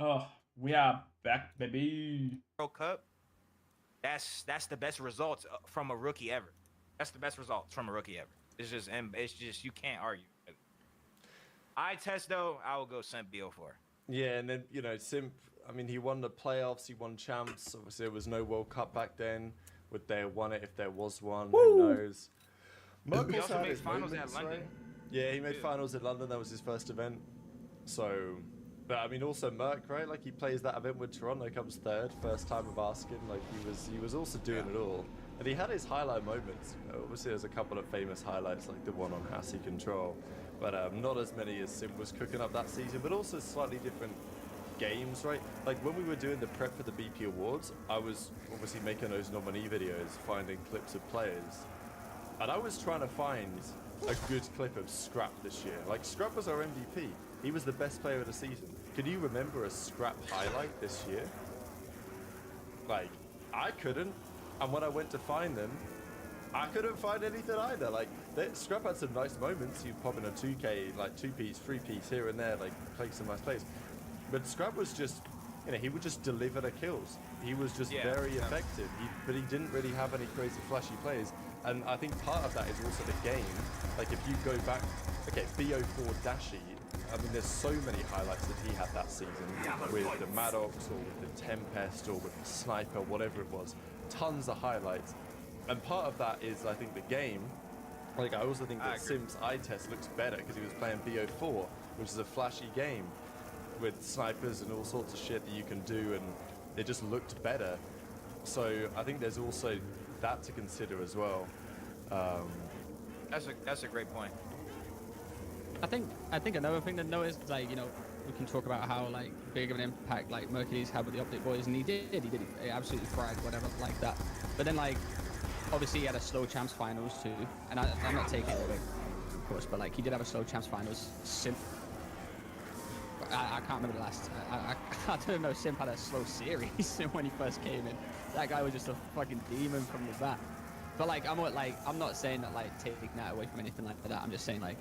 Oh, we are back, baby. World Cup, that's the best results from a rookie ever. That's the best results from a rookie ever. It's just you can't argue. I test though, I will go Simp BO4. Yeah, and then Simp. I mean, he won the playoffs. He won champs. Obviously, there was no World Cup back then. Would they have won it if there was one? Who Woo! knows? Merk He also also had made his finals at moments, London. right? Yeah, he made Too. finals in London. That was his first event. So, but I mean, also Merck, right? Like he plays that event with Toronto, comes third, first time of asking. Like he was also doing it all, and he had his highlight moments. Obviously, there's a couple of famous highlights, like the one on Hassy Control, but not as many as Sim was cooking up that season. But also slightly different games, right? Like when we were doing the prep for the BP Awards, I was obviously making those nominee videos, finding clips of players. And I was trying to find a good clip of Scrap this year. Like, Scrap was our MVP. He was the best player of the season. Can you remember a Scrap highlight this year? Like, I couldn't. And when I went to find them, I couldn't find anything either. Like, Scrap had some nice moments. He'd pop in a 2K, like 2-piece, 3-piece here and there, like, play some nice plays. But Scrap was just, he would just deliver the kills. He was just very effective. But he didn't really have any crazy flashy plays. And I think part of that is also the game. Like if you go back, okay, BO4 Dashi, I mean, there's so many highlights that he had that season with the Maddox or with the Tempest or with the Sniper, whatever it was. Tons of highlights. And part of that is, I think, the game. Like, I also think that Sim's eye test looks better because he was playing BO4, which is a flashy game with snipers and all sorts of shit that you can do, and it just looked better. So I think there's also that to consider as well. That's a great point. I think another thing to notice is like, we can talk about how like big of an impact like Mercury's had with the Optic Boys, and he absolutely fried whatever like that. But then like obviously he had a slow champs finals too, and I'm not taking it away, of course, but like he did have a slow champs finals. Simp, I can't remember the last. I don't know. Simp had a slow series when he first came in. That guy was just a fucking demon from the bat. But like I'm not saying that like taking that away from anything like that. I'm just saying like,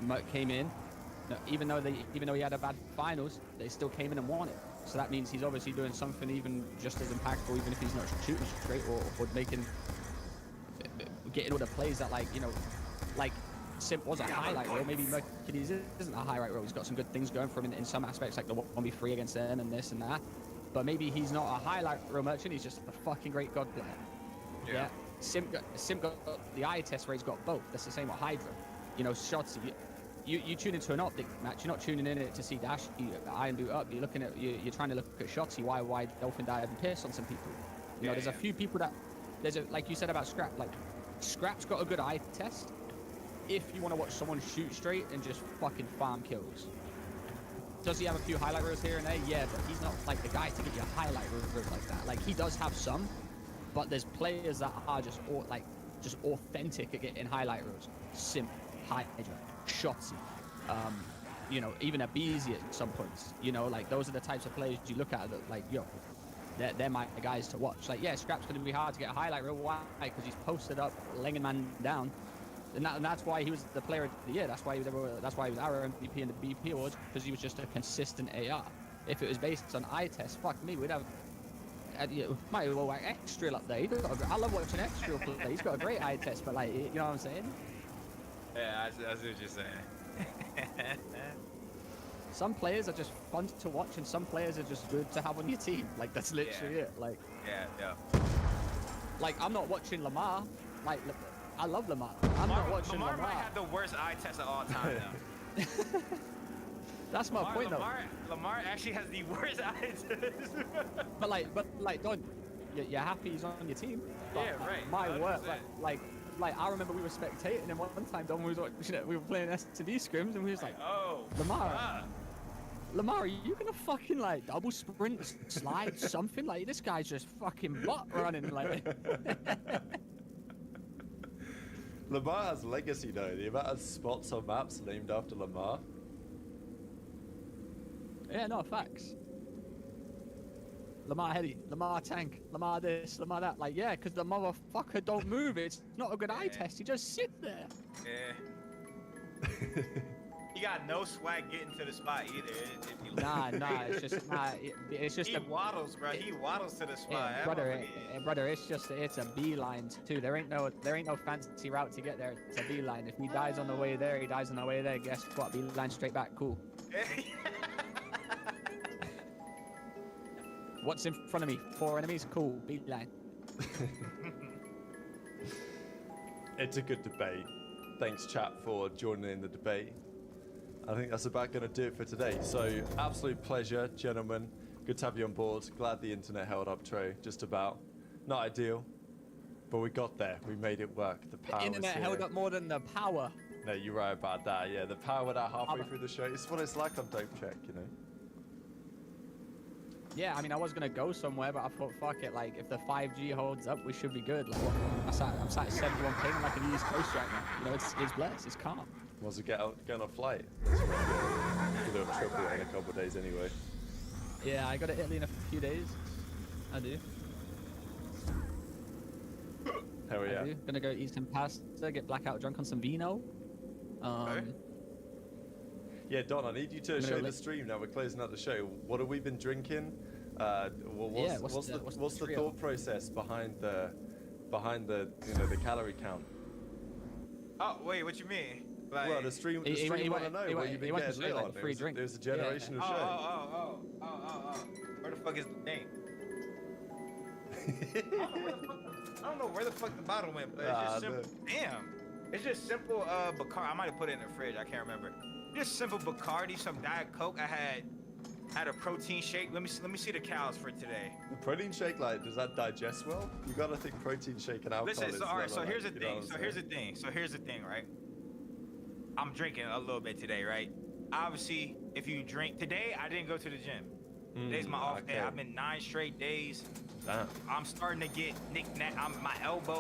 Merc came in. Even though he had a bad finals, they still came in and won it. So that means he's obviously doing something even just as impactful, even if he's not shooting straight or getting all the plays that like Simp was a highlight role. Maybe Mercury's isn't a highlight role. He's got some good things going for him in some aspects, like the 1v3 against them and this and that. But maybe he's not a highlight role merchant. He's just a fucking great god player. Yeah. Simp got the eye test rate's got both. That's the same with Hydra. Shots. You tune into an Optic match. You're not tuning in it to see Dash. Iron boot up. You're trying to look at shots. Why Dolphin dive and piss on some people. There's a few people that like you said about Scrap. Like Scrap's got a good eye test. If you want to watch someone shoot straight and just fucking farm kills. Does he have a few highlight reels here and there? Yeah, but he's not like the guy to get you a highlight reel like that. Like he does have some, but there's players that are just authentic at getting highlight reels. Simp, Hydra, Shotzi, even a Beezy at some points. Like those are the types of players you look at that like, they're my guys to watch. Like, yeah, Scrap's going to be hard to get a highlight reel. Why? Because he's posted up, laying man down. And that's why he was the player of the year. That's why he was our MVP in the BP Awards, because he was just a consistent AR. If it was based on eye test, fuck me, we'd have might as well like Extrill up there. I love watching Extrill play. He's got a great eye test, but like, you know what I'm saying? Yeah, I see what you're saying. Some players are just fun to watch, and some players are just good to have on your team. Like that's literally it. Like like I'm not watching Lamar. Like I love Lamar. I'm not watching Lamar. Lamar might have the worst eye test of all time now. That's my point, though. Lamar actually has the worst eye test. but like, don't you're happy he's on your team? But yeah, right. My word, like I remember we were spectating, and one time Don was watching it. We were playing S2D scrims, and we was like, "Oh, Lamar, are you gonna fucking like double sprint, slide, something? Like this guy's just fucking butt running like." Lamar has legacy though. The amount of spots on maps named after Lamar. Yeah, no, facts. Lamar Heady, Lamar Tank, Lamar this, Lamar that. Like, yeah, because the motherfucker don't move. It's not a good eye test. He just sit there. Yeah. He got no swag getting to the spot either. Nah, it's just He a waddles, bro. He waddles to the spot. yeah, That brother, motherfucker is- brother. It's a beeline too. There ain't no fancy route to get there. It's a beeline. If he dies on the way there, he dies on the way there. Guess what? Beeline straight back. Cool. What's in front of me? 4 enemies. Cool. Beeline. It's a good debate. Thanks, chat, for joining in the debate. I think that's about going to do it for today. So, absolute pleasure, gentlemen. Good to have you on board. Glad the internet held up, Trey. Just about. Not ideal, but we got there. We made it work. The power The internet was held here. up more than the power. No, you're right about that. Yeah, the power that halfway through the show. It's what it's like on Dope Check, you know? Yeah, I mean, I was gonna go somewhere, but I thought, fuck it. Like, if the 5G holds up, we should be good. Like, I'm sat at 71 ping like an East Coast right now. You know, it's blessed. It's calm. Was it get on a flight? That's right, yeah. We'll do a triple in a couple of days anyway. Yeah, I go to Italy in a few days. I do. Hell I yeah. do. Gonna go eat some pasta, get blackout drunk on some vino. Okay. Yeah, Don, I need you to gonna show go the lick- stream now. We're closing out the show. What have we been drinking? What's the trio? thought process behind the the calorie count? Oh wait, what you mean? Like, Well, the stream He want to went- know he what went- you've he been went to getting say, lit like, on. the free drink. It was a Yeah. generational oh, show. where the fuck is the thing? I don't know where the fuck the bottle went, but it's just simple. Damn. It's just simple Bacardi. I might have put it in the fridge. I can't remember. Just simple Bacardi, some Diet Coke. I had a protein shake. Let me see the calories for today. The protein shake, like, does that digest well? You gotta think protein shake and alcohol. Listen, is so all right. So like, here's the you know thing. what I'm So here's the saying? thing. So here's the thing, right? I'm drinking a little bit today, right? Obviously, if you drink today, I didn't go to the gym. Today's my off day. okay. I've been 9 straight days. Damn. I'm starting to get knick-knack.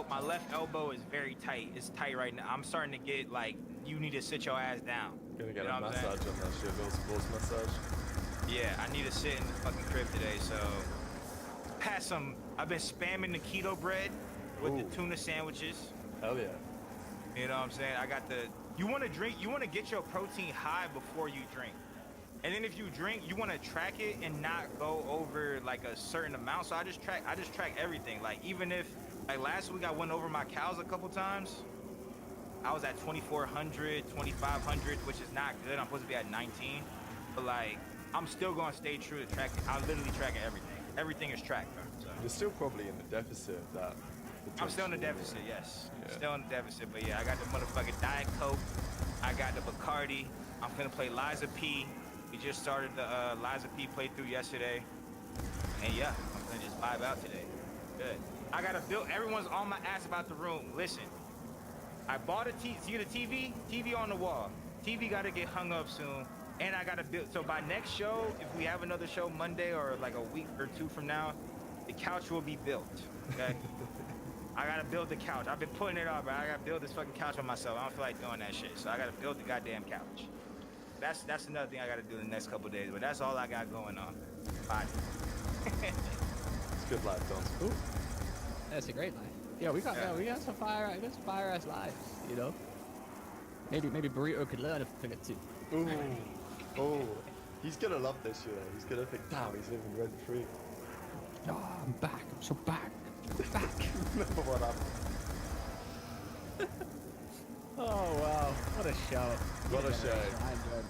My left elbow is very tight. It's tight right now. I'm starting to get like, you need to sit your ass down. Gonna get You know a what I'm massage on that shit, little sports massage. Yeah, I need to sit in the fucking crib today. So, I've been spamming the keto bread with Ooh. the tuna sandwiches. Hell yeah. You know what I'm saying? I got you want to get your protein high before you drink. And then if you drink, you want to track it and not go over like a certain amount. So I just track everything. Like, even if, like, last week I went over my calories a couple times. I was at 2,400, 2,500, which is not good. I'm supposed to be at 19. But like, I'm still going to stay true to tracking. I'm literally tracking everything. Everything is tracked, bro. So. You're still probably in the deficit of that. I'm still in the potential, deficit, yes. Yeah. Still in the deficit, but yeah, I got the motherfucking Diet Coke. I got the Bacardi. I'm finna play Liza P. We just started the Liza P playthrough yesterday. And yeah, I'm gonna just vibe out today. Good. I gotta build, everyone's on my ass about the room. Listen, I bought see the TV? TV on the wall. TV gotta get hung up soon. And I gotta build, so by next show, if we have another show Monday or like a week or 2 from now, the couch will be built, okay? I gotta build the couch. I've been putting it off, but I gotta build this fucking couch on myself. I don't feel like doing that shit, so I gotta build the goddamn couch. That's another thing I gotta do in the next couple days, but that's all I got going on. Bye. It's good life, Don. Ooh. That's a great life. Yeah, we got some fire ass lives, you know. Maybe Burrito could learn a thing or two. Ooh. Oh. He's gonna love this year. He's gonna think, damn, he's living rent free. Oh, I'm back. I'm so back. Back. What happened? Oh wow, what a show! What a show. I enjoyed it.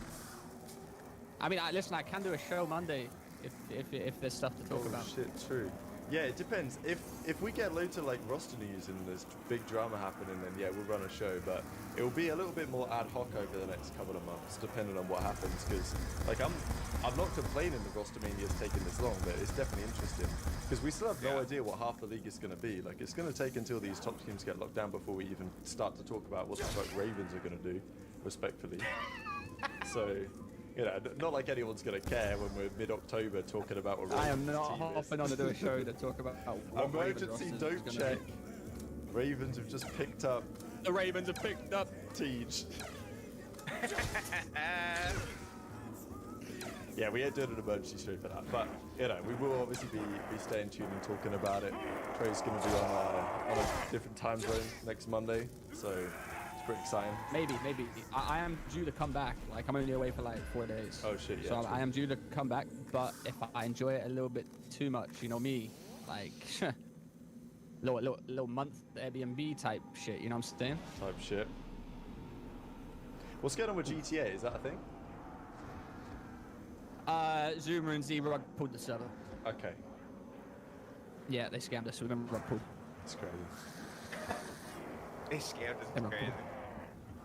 I mean, listen, I can do a show Monday if there's stuff to talk Oh about. shit, true. Yeah, it depends. If we get loads of like roster news and there's big drama happening, then yeah, we'll run a show. But it will be a little bit more ad hoc over the next couple of months, depending on what happens. Because like I'm not complaining the roster mania is taking this long, but it's definitely interesting because we still have no idea what half the league is going to be. Like it's going to take until these top teams get locked down before we even start to talk about what the fuck Ravens are going to do, respectfully. So. You know, not like anyone's going to care when we're mid-October talking about what I am Ravens not team is. hopping on to do a show to talk about how Emergency dope check. Ravens have just picked up The Ravens have picked up. Teach. Yeah, we ain't doing an emergency show for that, but you know, we will obviously be staying tuned and talking about it. Trey's going to be on a different time zone next Monday, so it's pretty exciting. Maybe. I am due to come back. Like, I'm only away for like 4 days. Oh shit, yeah. So true. I am due to come back, but if I enjoy it a little bit too much, you know me, like, little month Airbnb type shit, you know what I'm saying? Type shit. What's going on with GTA? Is that a thing? Zoomer and Z-Rug pulled the server. Okay. Yeah, they scammed us. We've been rug pulled. It's crazy. They scammed us. They're It's crazy.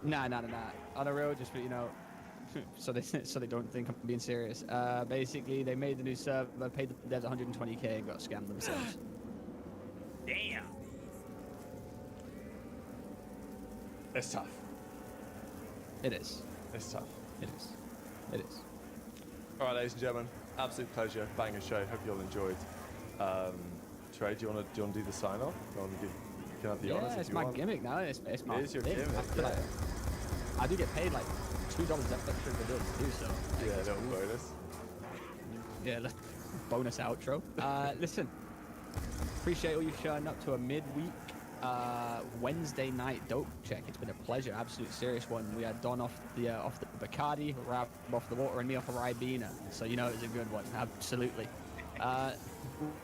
Nah. On the road, just, you know, so they don't think I'm being serious. Basically, they made the new server, paid the devs 120k and got scammed themselves. Damn. It's tough. It is. It's tough. It is. All right, ladies and gentlemen, absolute pleasure. Banger show. Hope you all enjoyed. Trey, do you want to do the sign off? You can have the honors if It's you my want. gimmick now. It's my It is your thing. gimmick, I feel like I do get paid like $2 extra to do so. Like, Yeah, it's little cool. bonus. Yeah, bonus outro. Listen, appreciate all you showing up to a midweek Wednesday night dope check. It's been a pleasure, absolute serious one. We had Don off the Bacardi, Rab off the water, and me off a Ribena. So you know it was a good one, absolutely.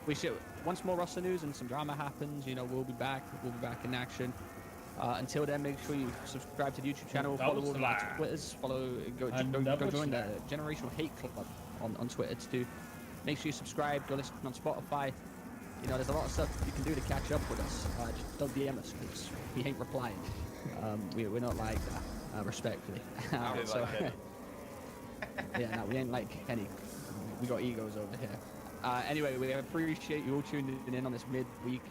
We should once more roster news and some drama happens. You know we'll be back in action. Until then, make sure you subscribe to the YouTube channel, follow all of our Twitters, go join the Generational Hate Club on Twitter too. Make sure you subscribe, go listen on Spotify. You know, there's a lot of stuff you can do to catch up with us. Just don't DM us because we ain't replying. We're not like that, respectfully. So, like Kenny. yeah, no, we ain't like Kenny. We got egos over here. Anyway, we appreciate you all tuning in on this midweek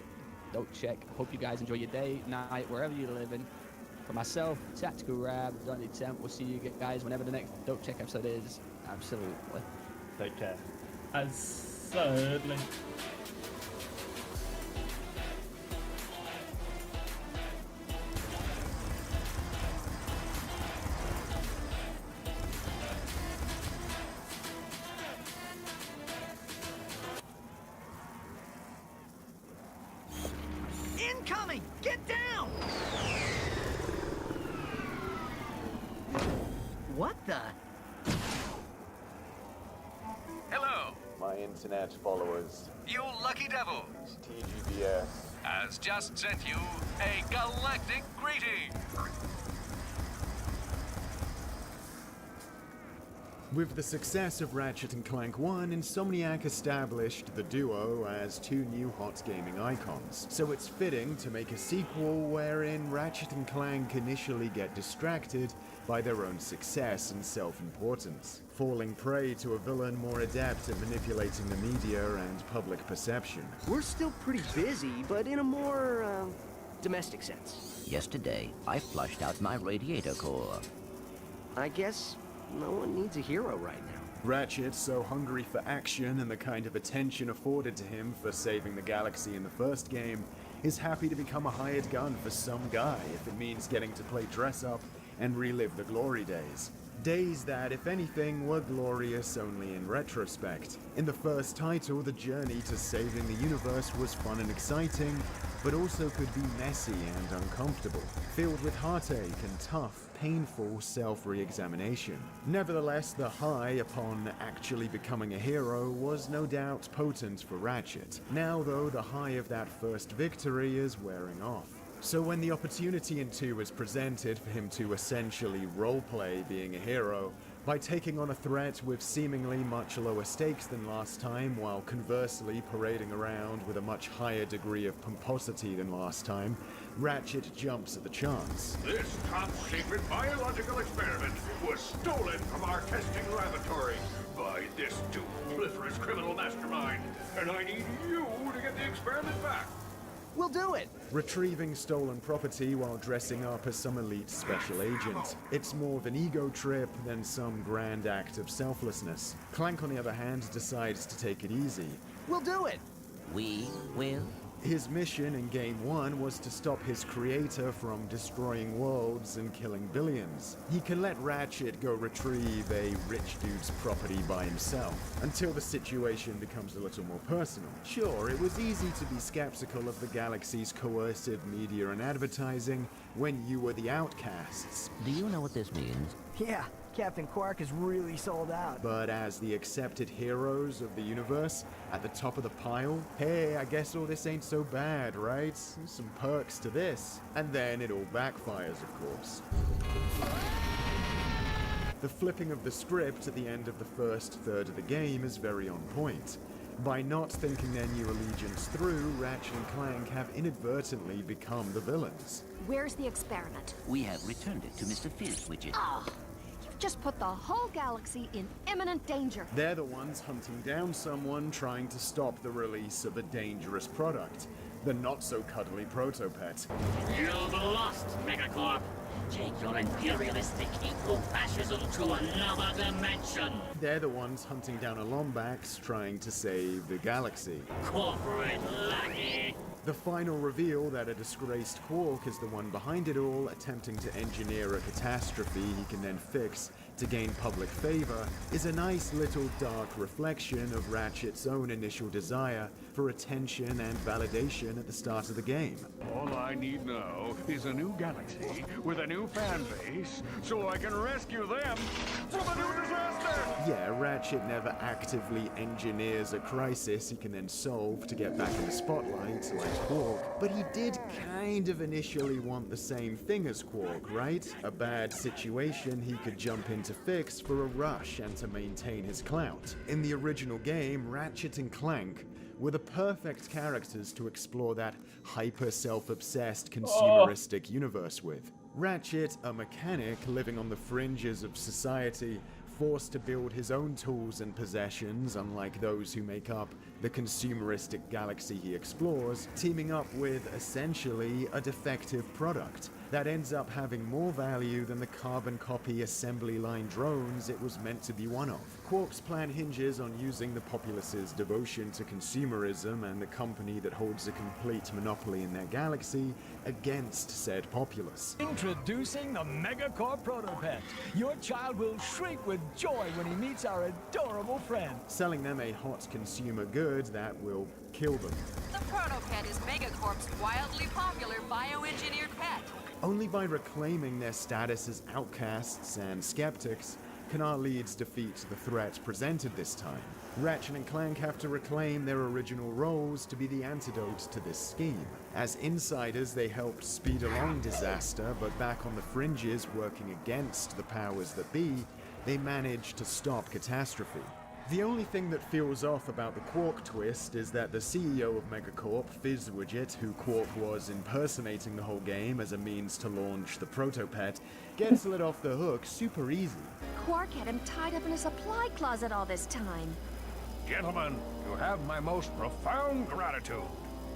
dope check. Hope you guys enjoy your day, night, wherever you're living. For myself, Tactical Rab, Donny Temp, we'll see you guys whenever the next dope check episode is. Absolutely. Take care. Certainly. Incoming! Get down! What the? Hello, My internet followers, you lucky devils, TGBS. has just sent you a galactic greeting. With the success of Ratchet & Clank 1, Insomniac established the duo as two new hot gaming icons. So it's fitting to make a sequel wherein Ratchet & Clank initially get distracted by their own success and self-importance, falling prey to a villain more adept at manipulating the media and public perception. We're still pretty busy, but in a more, domestic sense. Yesterday, I flushed out my radiator core. I guess no one needs a hero right now. Ratchet, so hungry for action and the kind of attention afforded to him for saving the galaxy in the first game, is happy to become a hired gun for some guy if it means getting to play dress-up and relive the glory days. Days that, if anything, were glorious only in retrospect. In the first title, the journey to saving the universe was fun and exciting, but also could be messy and uncomfortable, filled with heartache and tough, painful self-re-examination. Nevertheless, the high upon actually becoming a hero was no doubt potent for Ratchet. Now, though, the high of that first victory is wearing off. So when the opportunity in 2 was presented for him to essentially roleplay being a hero, by taking on a threat with seemingly much lower stakes than last time, while conversely parading around with a much higher degree of pomposity than last time, Ratchet jumps at the chance. This top-secret biological experiment was stolen from our testing laboratory by this duplicitous criminal mastermind, and I need you to get the experiment back. We'll do it! Retrieving stolen property while dressing up as some elite special agent. It's more of an ego trip than some grand act of selflessness. Clank, on the other hand, decides to take it easy. We'll do it! We will His mission in Game 1 was to stop his creator from destroying worlds and killing billions. He can let Ratchet go retrieve a rich dude's property by himself, until the situation becomes a little more personal. Sure, it was easy to be skeptical of the galaxy's coercive media and advertising when you were the outcasts. Do you know what this means? Yeah, Captain Quark is really sold out. But as the accepted heroes of the universe, at the top of the pile, hey, I guess all this ain't so bad, right? There's some perks to this. And then it all backfires, of course. The flipping of the script at the end of the first third of the game is very on point. By not thinking their new allegiance through, Ratchet and Clank have inadvertently become the villains. Where's the experiment? We have returned it to Mr. FOVscale. Oh, you've just put the whole galaxy in imminent danger. They're the ones hunting down someone trying to stop the release of a dangerous product. The not-so-cuddly protopet. You've lost, Megacorp. Take your imperialistic eco-fascism to another dimension. They're the ones hunting down a Lombax trying to save the galaxy. Corporate lackey. The final reveal that a disgraced Quark is the one behind it all, attempting to engineer a catastrophe he can then fix to gain public favor, is a nice little dark reflection of Ratchet's own initial desire for attention and validation at the start of the game. All I need now is a new galaxy with a new fan base so I can rescue them from a new disaster! Yeah, Ratchet never actively engineers a crisis he can then solve to get back in the spotlight like Quark, but he did kind of initially want the same thing as Quark, right? A bad situation he could jump in to fix for a rush and to maintain his clout. In the original game, Ratchet and Clank were the perfect characters to explore that hyper self-obsessed consumeristic universe with. Ratchet, a mechanic living on the fringes of society, forced to build his own tools and possessions, unlike those who make up the consumeristic galaxy he explores, teaming up with, essentially, a defective product that ends up having more value than the carbon copy assembly line drones it was meant to be one of. Quark's plan hinges on using the populace's devotion to consumerism and the company that holds a complete monopoly in their galaxy against said populace. Introducing the Megacorp Protopet. Your child will shriek with joy when he meets our adorable friend. Selling them a hot consumer good that will kill them. The Protopet is Megacorp's wildly popular bioengineered pet. Only by reclaiming their status as outcasts and skeptics can our leads defeat the threat presented this time. Ratchet and Clank have to reclaim their original roles to be the antidote to this scheme. As insiders, they helped speed along disaster, but back on the fringes working against the powers that be, they managed to stop catastrophe. The only thing that feels off about the Quark twist is that the CEO of Megacorp, FOVscale, who Quark was impersonating the whole game as a means to launch the Protopet, gets let off the hook super easy. Quark had him tied up in a supply closet all this time. Gentlemen, you have my most profound gratitude.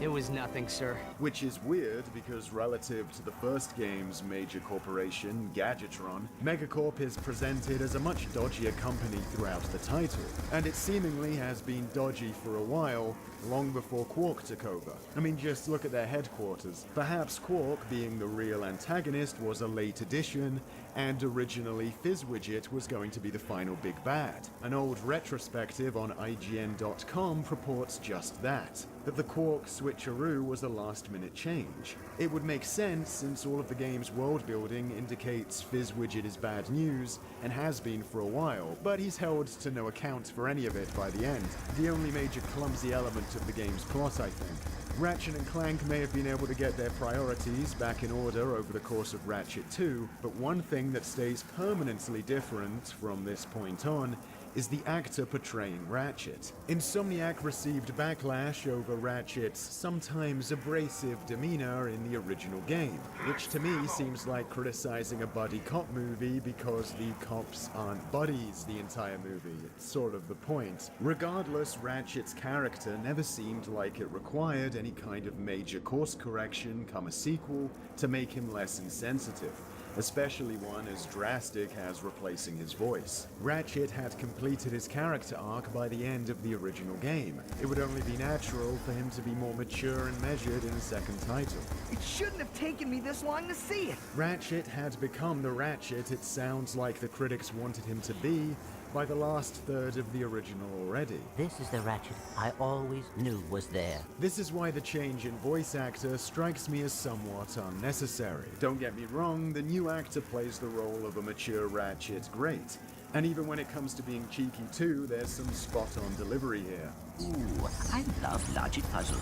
It was nothing, sir. Which is weird because relative to the first game's major corporation, Gadgetron, Megacorp is presented as a much dodgier company throughout the title, and it seemingly has been dodgy for a while, long before Quark took over. I mean, just look at their headquarters. Perhaps Quark, being the real antagonist, was a late addition, and originally FOVscale was going to be the final big bad. An old retrospective on IGN.com purports just that the Quark switcheroo was a last-minute change. It would make sense since all of the game's world building indicates FOVscale is bad news, and has been for a while, but he's held to no account for any of it by the end. The only major clumsy element of the game's plot, I think. Ratchet and Clank may have been able to get their priorities back in order over the course of Ratchet 2, but one thing that stays permanently different from this point on is the actor portraying Ratchet. Insomniac received backlash over Ratchet's sometimes abrasive demeanor in the original game, which to me seems like criticizing a buddy cop movie because the cops aren't buddies the entire movie. It's sort of the point. Regardless, Ratchet's character never seemed like it required any kind of major course correction come a sequel to make him less insensitive. especially one as drastic as replacing his voice. Ratchet had completed his character arc by the end of the original game. It would only be natural for him to be more mature and measured in a second title. It shouldn't have taken me this long to see it. Ratchet had become the Ratchet it sounds like the critics wanted him to be by the last third of the original already. This is the Ratchet I always knew was there. This is why the change in voice actor strikes me as somewhat unnecessary. Don't get me wrong, the new actor plays the role of a mature Ratchet great. And even when it comes to being cheeky too, there's some spot-on delivery here. Ooh, I love logic puzzles.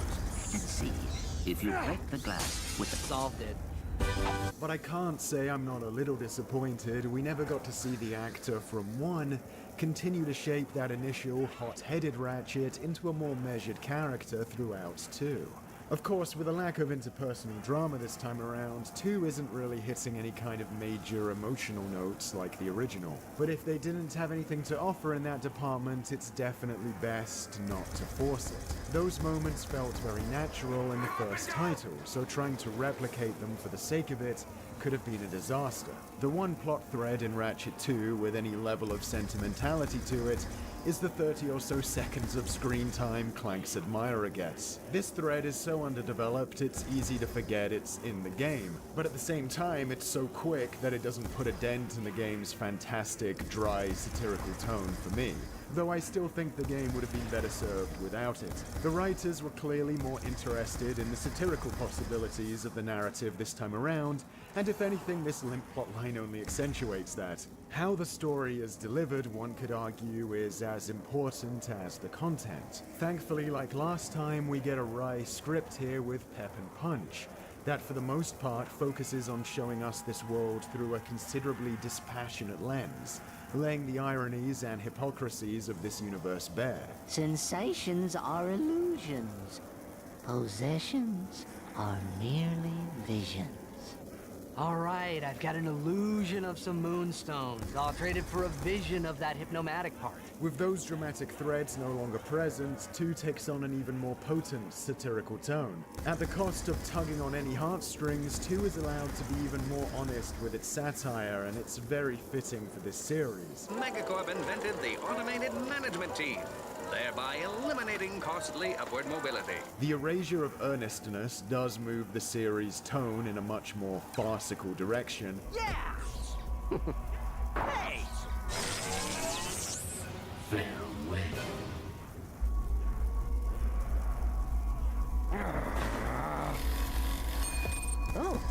Let's see. If you break the glass with the... Solved it. But I can't say I'm not a little disappointed we never got to see the actor from 1 continue to shape that initial hot-headed Ratchet into a more measured character throughout 2. Of course, with a lack of interpersonal drama this time around, 2 isn't really hitting any kind of major emotional notes like the original. But if they didn't have anything to offer in that department, it's definitely best not to force it. Those moments felt very natural in the first title, so trying to replicate them for the sake of it could have been a disaster. The one plot thread in Ratchet 2 with any level of sentimentality to it is the 30 or so seconds of screen time Clank's admirer gets. This thread is so underdeveloped it's easy to forget it's in the game, but at the same time it's so quick that it doesn't put a dent in the game's fantastic, dry, satirical tone for me. Though I still think the game would have been better served without it. The writers were clearly more interested in the satirical possibilities of the narrative this time around, and if anything, this limp plotline only accentuates that. How the story is delivered, one could argue, is as important as the content. Thankfully, like last time, we get a wry script here with pep and punch, that for the most part focuses on showing us this world through a considerably dispassionate lens, laying the ironies and hypocrisies of this universe bare. Sensations are illusions. Possessions are merely visions. All right, I've got an illusion of some moonstones. I'll trade it for a vision of that hypnomatic part. With those dramatic threads no longer present, 2 takes on an even more potent satirical tone. At the cost of tugging on any heartstrings, 2 is allowed to be even more honest with its satire, and it's very fitting for this series. Megacorp invented the automated management team, thereby eliminating costly upward mobility. The erasure of earnestness does move the series' tone in a much more farcical direction. Yeah! Hey! Farewell. Oh.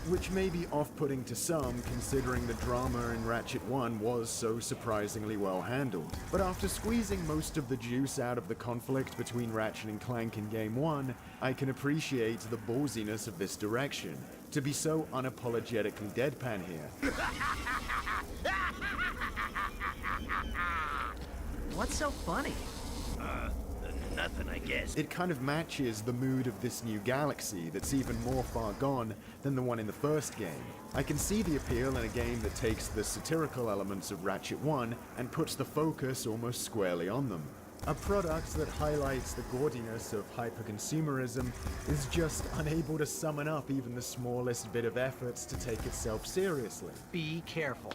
Which may be off-putting to some, considering the drama in Ratchet 1 was so surprisingly well handled. But after squeezing most of the juice out of the conflict between Ratchet and Clank in Game 1, I can appreciate the ballsiness of this direction, to be so unapologetically deadpan here. What's so funny? Nothing, I guess. It kind of matches the mood of this new galaxy that's even more far gone than the one in the first game. I can see the appeal in a game that takes the satirical elements of Ratchet 1 and puts the focus almost squarely on them. A product that highlights the gaudiness of hyperconsumerism is just unable to summon up even the smallest bit of efforts to take itself seriously. Be careful.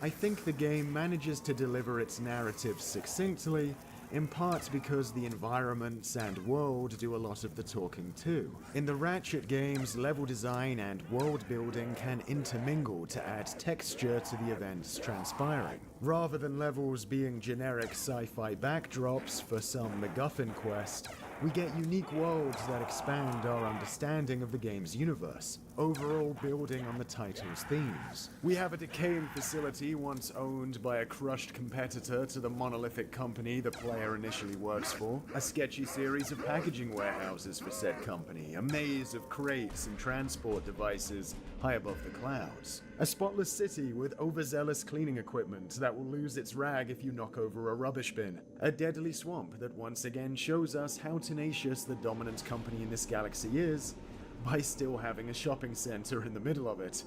I think the game manages to deliver its narrative succinctly, in part because the environments and world do a lot of the talking too. In the Ratchet games, level design and world building can intermingle to add texture to the events transpiring. Rather than levels being generic sci-fi backdrops for some MacGuffin quest, we get unique worlds that expand our understanding of the game's universe, overall building on the title's themes. We have a decaying facility once owned by a crushed competitor to the monolithic company the player initially works for, a sketchy series of packaging warehouses for said company, a maze of crates and transport devices high above the clouds, a spotless city with overzealous cleaning equipment that will lose its rag if you knock over a rubbish bin, a deadly swamp that once again shows us how tenacious the dominant company in this galaxy is by still having a shopping center in the middle of it.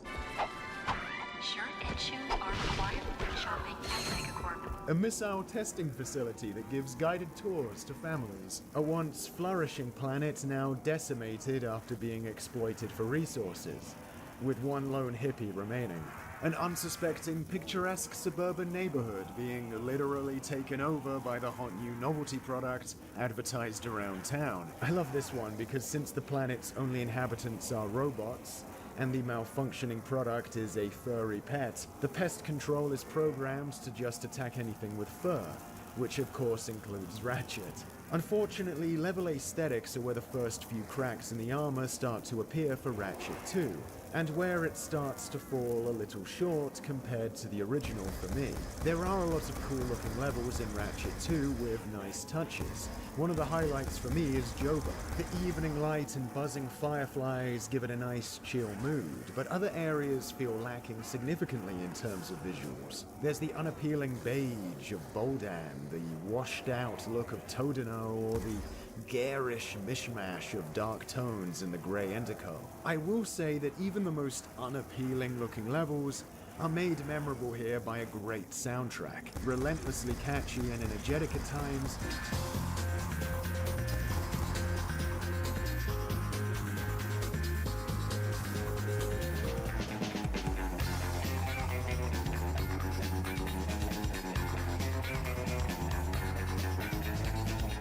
Shirt and shoes are required when shopping at Megacorp. A missile testing facility that gives guided tours to families. A once flourishing planet now decimated after being exploited for resources. with one lone hippie remaining. An unsuspecting, picturesque suburban neighborhood being literally taken over by the hot new novelty product advertised around town. I love this one because since the planet's only inhabitants are robots, and the malfunctioning product is a furry pet, the pest control is programmed to just attack anything with fur, which of course includes Ratchet. Unfortunately, level aesthetics are where the first few cracks in the armor start to appear for Ratchet 2, and where it starts to fall a little short compared to the original for me. There are a lot of cool looking levels in Ratchet 2 with nice touches. One of the highlights for me is Joba. The evening light and buzzing fireflies give it a nice chill mood, but other areas feel lacking significantly in terms of visuals. There's the unappealing beige of Boldan, the washed out look of Todano, or the garish mishmash of dark tones in the grey Endico. I will say that even the most unappealing looking levels are made memorable here by a great soundtrack, relentlessly catchy and energetic at times.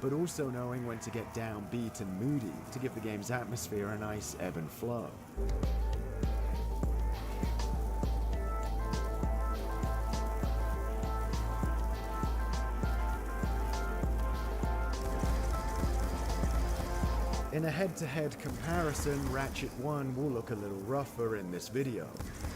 But also knowing when to get downbeat and moody to give the game's atmosphere a nice ebb and flow. In a head-to-head comparison, Ratchet 1 will look a little rougher in this video,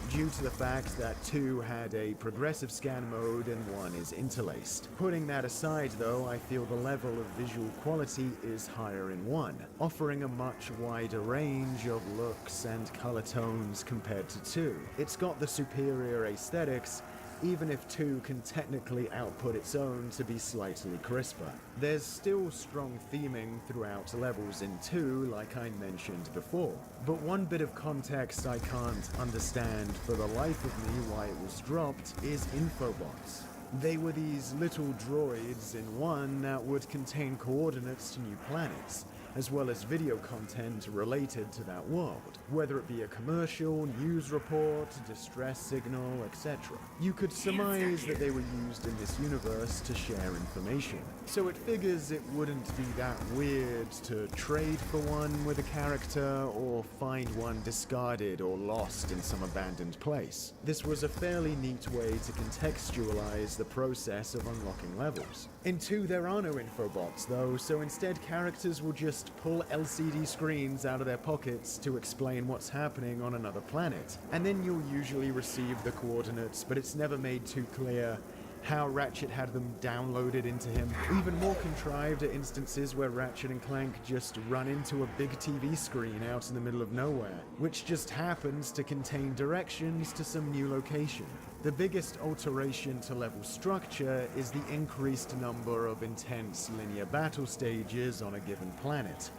due to the fact that 2 had a progressive scan mode and 1 is interlaced. Putting that aside though, I feel the level of visual quality is higher in 1, offering a much wider range of looks and color tones compared to 2. It's got the superior aesthetics, even if 2 can technically output its own to be slightly crisper. There's still strong theming throughout levels in 2, like I mentioned before. But one bit of context I can't understand for the life of me why it was dropped is infobots. They were these little droids in 1 that would contain coordinates to new planets, as well as video content related to that world, whether it be a commercial, news report, distress signal, etc. You could surmise that they were used in this universe to share information, so it figures it wouldn't be that weird to trade for one with a character or find one discarded or lost in some abandoned place. This was a fairly neat way to contextualize the process of unlocking levels. In 2 there are no infobots though, so instead characters will just pull LCD screens out of their pockets to explain what's happening on another planet. And then you'll usually receive the coordinates, but it's never made too clear how Ratchet had them downloaded into him. Even more contrived are instances where Ratchet and Clank just run into a big TV screen out in the middle of nowhere, which just happens to contain directions to some new location. The biggest alteration to level structure is the increased number of intense linear battle stages on a given planet,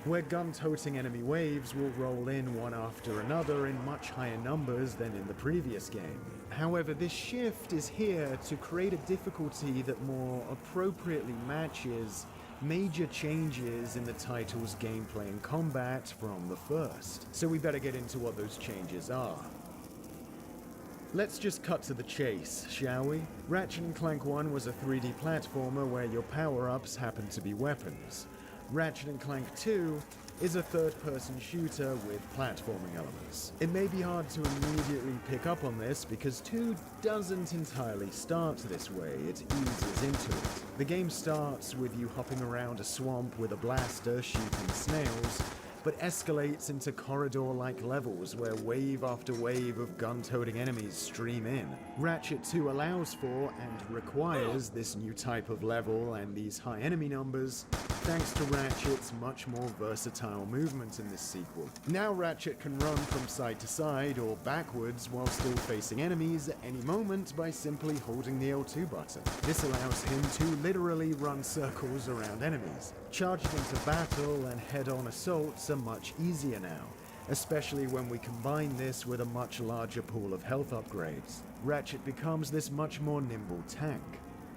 where gun-toting enemy waves will roll in one after another in much higher numbers than in the previous game. However, this shift is here to create a difficulty that more appropriately matches major changes in the title's gameplay and combat from the first. So we better get into what those changes are. Let's just cut to the chase, shall we? Ratchet & Clank 1 was a 3D platformer where your power-ups happen to be weapons. Ratchet & Clank 2 is a third-person shooter with platforming elements. It may be hard to immediately pick up on this because 2 doesn't entirely start this way, it eases into it. The game starts with you hopping around a swamp with a blaster shooting snails, but escalates into corridor-like levels where wave after wave of gun-toting enemies stream in. Ratchet 2 allows for and requires this new type of level and these high enemy numbers, thanks to Ratchet's much more versatile movement in this sequel. Now Ratchet can run from side to side or backwards while still facing enemies at any moment by simply holding the L2 button. This allows him to literally run circles around enemies. Charging into battle and head-on assaults are much easier now, especially when we combine this with a much larger pool of health upgrades. Ratchet becomes this much more nimble tank.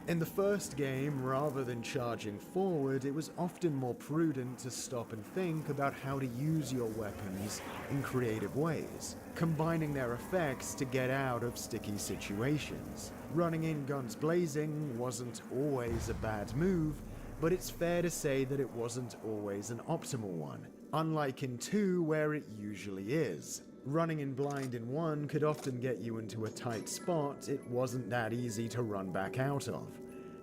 In the first game, rather than charging forward, it was often more prudent to stop and think about how to use your weapons in creative ways, combining their effects to get out of sticky situations. Running in guns blazing wasn't always a bad move, but it's fair to say that it wasn't always an optimal one, unlike in 2 where it usually is. Running in blind in 1 could often get you into a tight spot it wasn't that easy to run back out of.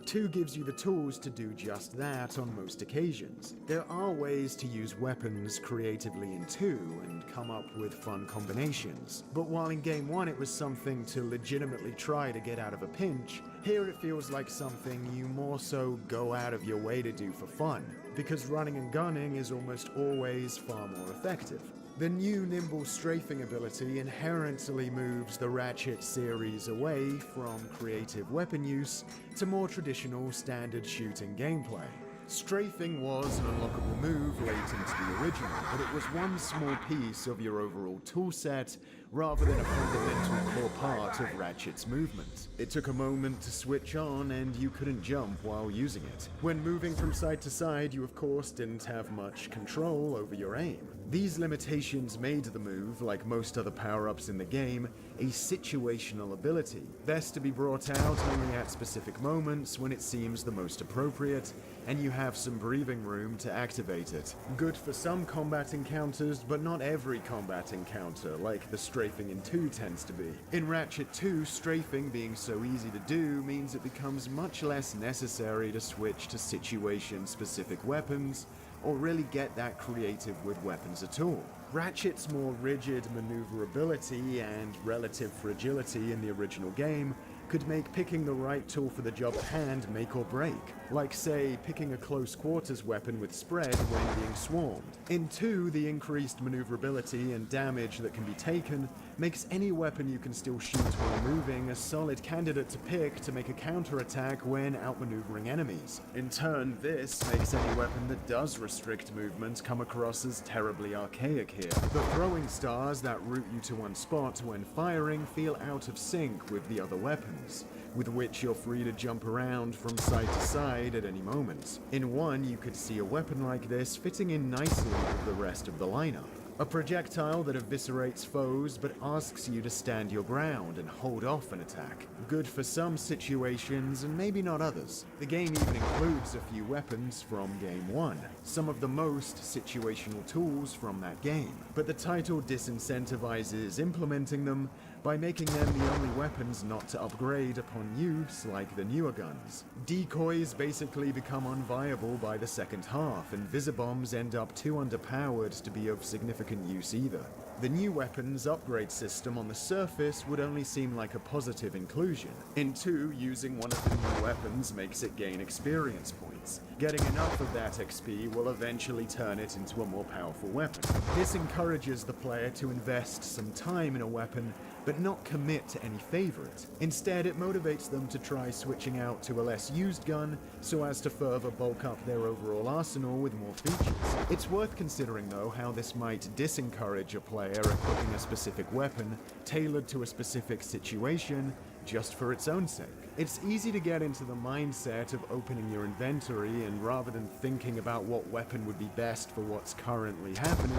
2 gives you the tools to do just that on most occasions. There are ways to use weapons creatively in 2 and come up with fun combinations, but while in Game 1 it was something to legitimately try to get out of a pinch, here it feels like something you more so go out of your way to do for fun, because running and gunning is almost always far more effective. The new nimble strafing ability inherently moves the Ratchet series away from creative weapon use to more traditional standard shooting gameplay. Strafing was an unlockable move late into the original, but it was one small piece of your overall toolset rather than a fundamental core part of Ratchet's movement. It took a moment to switch on and you couldn't jump while using it. When moving from side to side, you of course didn't have much control over your aim. These limitations made the move, like most other power-ups in the game, a situational ability, best to be brought out only at specific moments when it seems the most appropriate, and you have some breathing room to activate it. Good for some combat encounters, but not every combat encounter, like the strafing in 2 tends to be. In Ratchet 2, strafing being so easy to do means it becomes much less necessary to switch to situation-specific weapons, or really get that creative with weapons at all. Ratchet's more rigid maneuverability and relative fragility in the original game could make picking the right tool for the job at hand make or break, like say picking a close quarters weapon with spread when being swarmed. In 2, the increased maneuverability and damage that can be taken makes any weapon you can still shoot while moving a solid candidate to pick to make a counterattack when outmaneuvering enemies. In turn, this makes any weapon that does restrict movement come across as terribly archaic here. The throwing stars that route you to one spot when firing feel out of sync with the other weapons, with which you're free to jump around from side to side at any moment. In 1, you could see a weapon like this fitting in nicely with the rest of the lineup. A projectile that eviscerates foes but asks you to stand your ground and hold off an attack. Good for some situations and maybe not others. The game even includes a few weapons from Game 1, some of the most situational tools from that game, but the title disincentivizes implementing them by making them the only weapons not to upgrade upon use like the newer guns. Decoys basically become unviable by the second half, and visibombs end up too underpowered to be of significant use either. The new weapons upgrade system on the surface would only seem like a positive inclusion. In 2, using one of the new weapons makes it gain experience points. Getting enough of that XP will eventually turn it into a more powerful weapon. This encourages the player to invest some time in a weapon but not commit to any favorite. Instead, it motivates them to try switching out to a less used gun so as to further bulk up their overall arsenal with more features. It's worth considering though how this might disencourage a player equipping a specific weapon tailored to a specific situation just for its own sake. It's easy to get into the mindset of opening your inventory and rather than thinking about what weapon would be best for what's currently happening,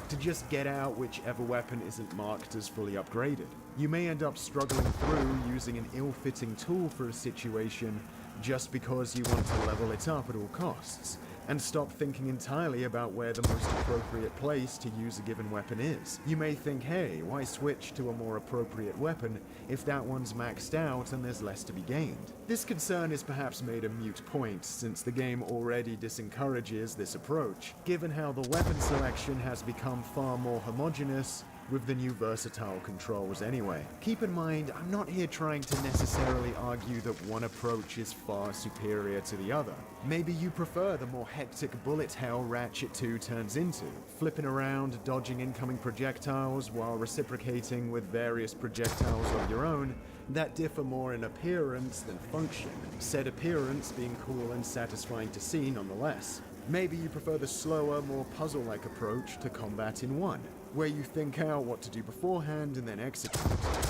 to just get out whichever weapon isn't marked as fully upgraded. You may end up struggling through using an ill-fitting tool for a situation just because you want to level it up at all costs, and stop thinking entirely about where the most appropriate place to use a given weapon is. You may think, hey, why switch to a more appropriate weapon if that one's maxed out and there's less to be gained? This concern is perhaps made a moot point since the game already disencourages this approach, given how the weapon selection has become far more homogeneous with the new versatile controls anyway. Keep in mind, I'm not here trying to necessarily argue that one approach is far superior to the other. Maybe you prefer the more hectic bullet hell Ratchet 2 turns into, flipping around, dodging incoming projectiles while reciprocating with various projectiles of your own that differ more in appearance than function, said appearance being cool and satisfying to see nonetheless. Maybe you prefer the slower, more puzzle-like approach to combat in 1. where you think out what to do beforehand and then execute.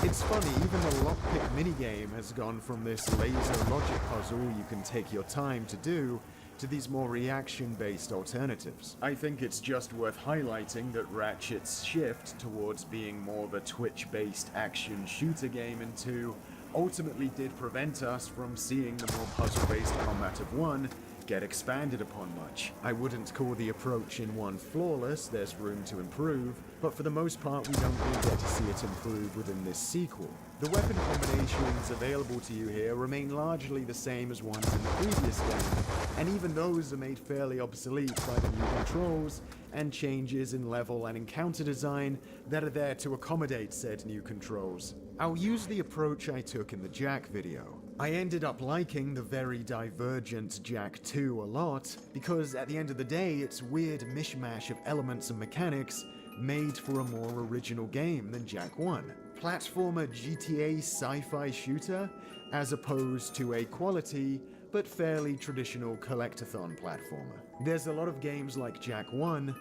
It's funny, even the lockpick minigame has gone from this laser logic puzzle you can take your time to do to these more reaction-based alternatives. I think it's just worth highlighting that Ratchet's shift towards being more of a Twitch-based action shooter game in 2 ultimately did prevent us from seeing the more puzzle-based combat of 1 get expanded upon much. I wouldn't call the approach in 1 flawless, there's room to improve, but for the most part we don't really get to see it improve within this sequel. The weapon combinations available to you here remain largely the same as ones in the previous game, and even those are made fairly obsolete by the new controls and changes in level and encounter design that are there to accommodate said new controls. I'll use the approach I took in the Jack video. I ended up liking the very divergent Jack 2 a lot, because at the end of the day it's weird mishmash of elements and mechanics made for a more original game than Jack 1. Platformer GTA sci-fi shooter, as opposed to a quality but fairly traditional collectathon platformer. There's a lot of games like Jack 1,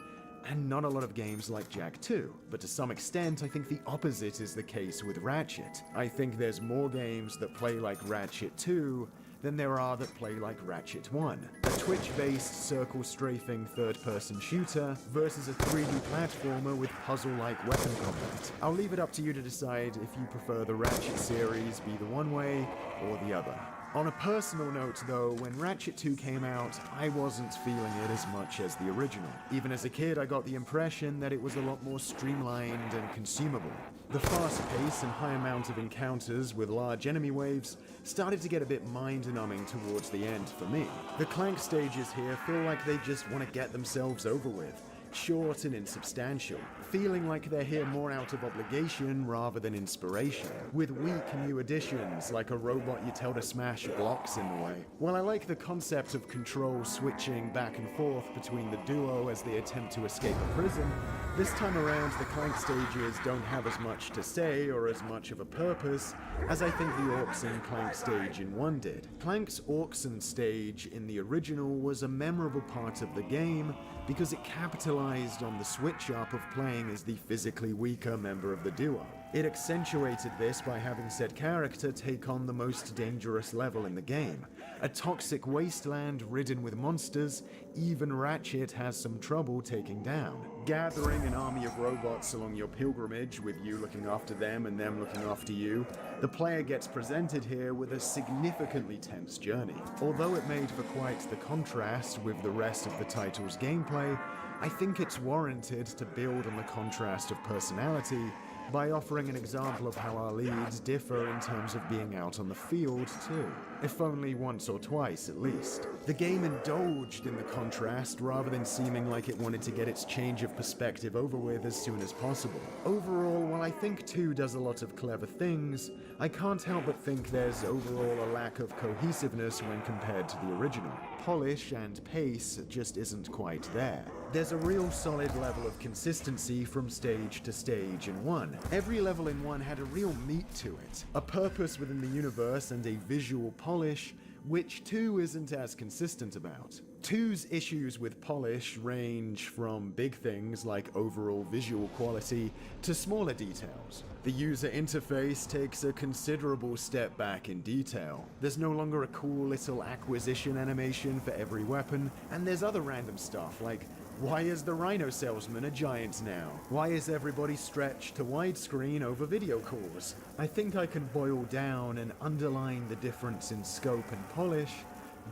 and not a lot of games like Jack 2, but to some extent I think the opposite is the case with Ratchet. I think there's more games that play like Ratchet 2 than there are that play like Ratchet 1. A Twitch-based circle-strafing third-person shooter versus a 3D platformer with puzzle-like weapon combat. I'll leave it up to you to decide if you prefer the Ratchet series be the one way or the other. On a personal note though, when Ratchet 2 came out, I wasn't feeling it as much as the original. Even as a kid, I got the impression that it was a lot more streamlined and consumable. The fast pace and high amount of encounters with large enemy waves started to get a bit mind-numbing towards the end for me. The Clank stages here feel like they just want to get themselves over with. Short and insubstantial, feeling like they're here more out of obligation rather than inspiration, with weak new additions like a robot you tell to smash blocks in the way. While I like the concept of control switching back and forth between the duo as they attempt to escape a prison, this time around the Clank stages don't have as much to say or as much of a purpose as I think the Orkson Clank stage in 1 did. Clank's Orkson stage in the original was a memorable part of the game because it capitalized on the switch-up of playing as the physically weaker member of the duo. It accentuated this by having said character take on the most dangerous level in the game. A toxic wasteland ridden with monsters even Ratchet has some trouble taking down. Gathering an army of robots along your pilgrimage with you looking after them and them looking after you, the player gets presented here with a significantly tense journey. Although it made for quite the contrast with the rest of the title's gameplay, I think it's warranted to build on the contrast of personality by offering an example of how our leads differ in terms of being out on the field too, if only once or twice at least. The game indulged in the contrast rather than seeming like it wanted to get its change of perspective over with as soon as possible. Overall, while I think 2 does a lot of clever things, I can't help but think there's overall a lack of cohesiveness when compared to the original. Polish and pace just isn't quite there. There's a real solid level of consistency from stage to stage in 1. Every level in 1 had a real meat to it, a purpose within the universe and a visual polish, which 2 isn't as consistent about. 2's issues with polish range from big things like overall visual quality to smaller details. The user interface takes a considerable step back in detail. There's no longer a cool little acquisition animation for every weapon, and there's other random stuff like, why is the Rhino salesman a giant now? Why is everybody stretched to widescreen over video calls? I think I can boil down and underline the difference in scope and polish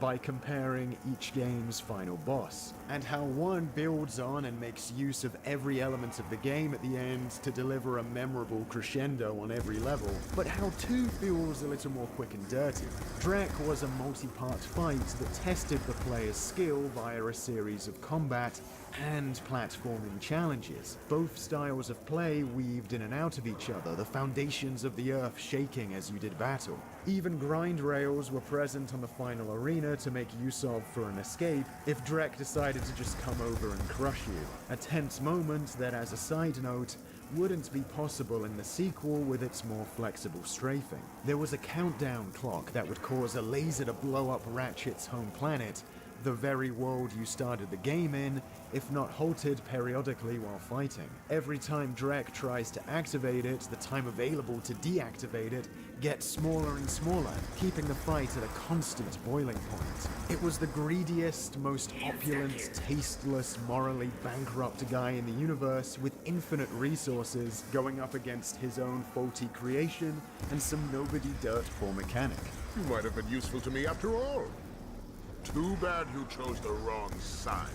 by comparing each game's final boss, and how 1 builds on and makes use of every element of the game at the end to deliver a memorable crescendo on every level, but how 2 feels a little more quick and dirty. Drek was a multi-part fight that tested the player's skill via a series of combat and platforming challenges. Both styles of play weaved in and out of each other, the foundations of the earth shaking as you did battle. Even grind rails were present on the final arena to make use of for an escape if Drek decided to just come over and crush you. A tense moment that, as a side note, wouldn't be possible in the sequel with its more flexible strafing. There was a countdown clock that would cause a laser to blow up Ratchet's home planet the very world you started the game in, if not halted periodically while fighting. Every time Drek tries to activate it, the time available to deactivate it gets smaller and smaller, keeping the fight at a constant boiling point. It was the greediest, most opulent, tasteless, morally bankrupt guy in the universe with infinite resources going up against his own faulty creation and some nobody dirt poor mechanic. You might have been useful to me after all. Too bad you chose the wrong side.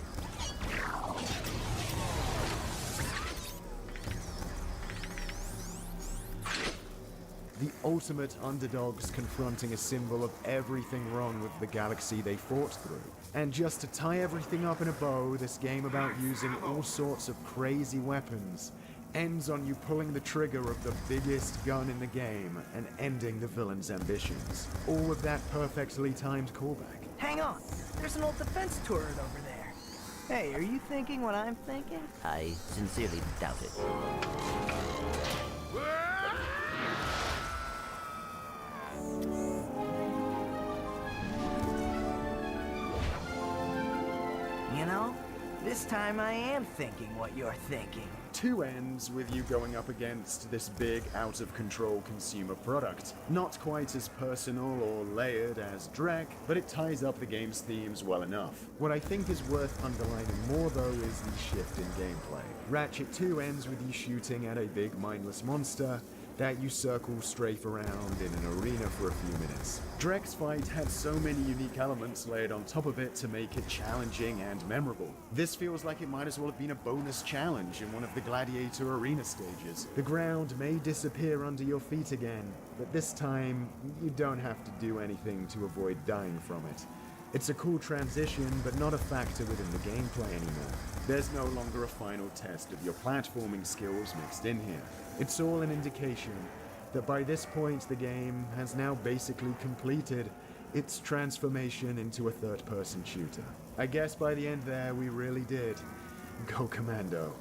The ultimate underdogs confronting a symbol of everything wrong with the galaxy they fought through. And just to tie everything up in a bow, this game about using all sorts of crazy weapons ends on you pulling the trigger of the biggest gun in the game and ending the villain's ambitions. All with that perfectly timed callback. Hang on, there's an old defense turret over there. Hey, are you thinking what I'm thinking? I sincerely doubt it. You know, this time I am thinking what you're thinking. 2 ends with you going up against this big, out-of-control consumer product. Not quite as personal or layered as Drek, but it ties up the game's themes well enough. What I think is worth underlining more, though, is the shift in gameplay. Ratchet 2 ends with you shooting at a big, mindless monster that you circle strafe around in an arena for a few minutes. Drek's fight had so many unique elements layered on top of it to make it challenging and memorable. This feels like it might as well have been a bonus challenge in one of the Gladiator arena stages. The ground may disappear under your feet again, but this time, you don't have to do anything to avoid dying from it. It's a cool transition, but not a factor within the gameplay anymore. There's no longer a final test of your platforming skills mixed in here. It's all an indication that by this point the game has now basically completed its transformation into a third-person shooter. I guess by the end there we really did go commando.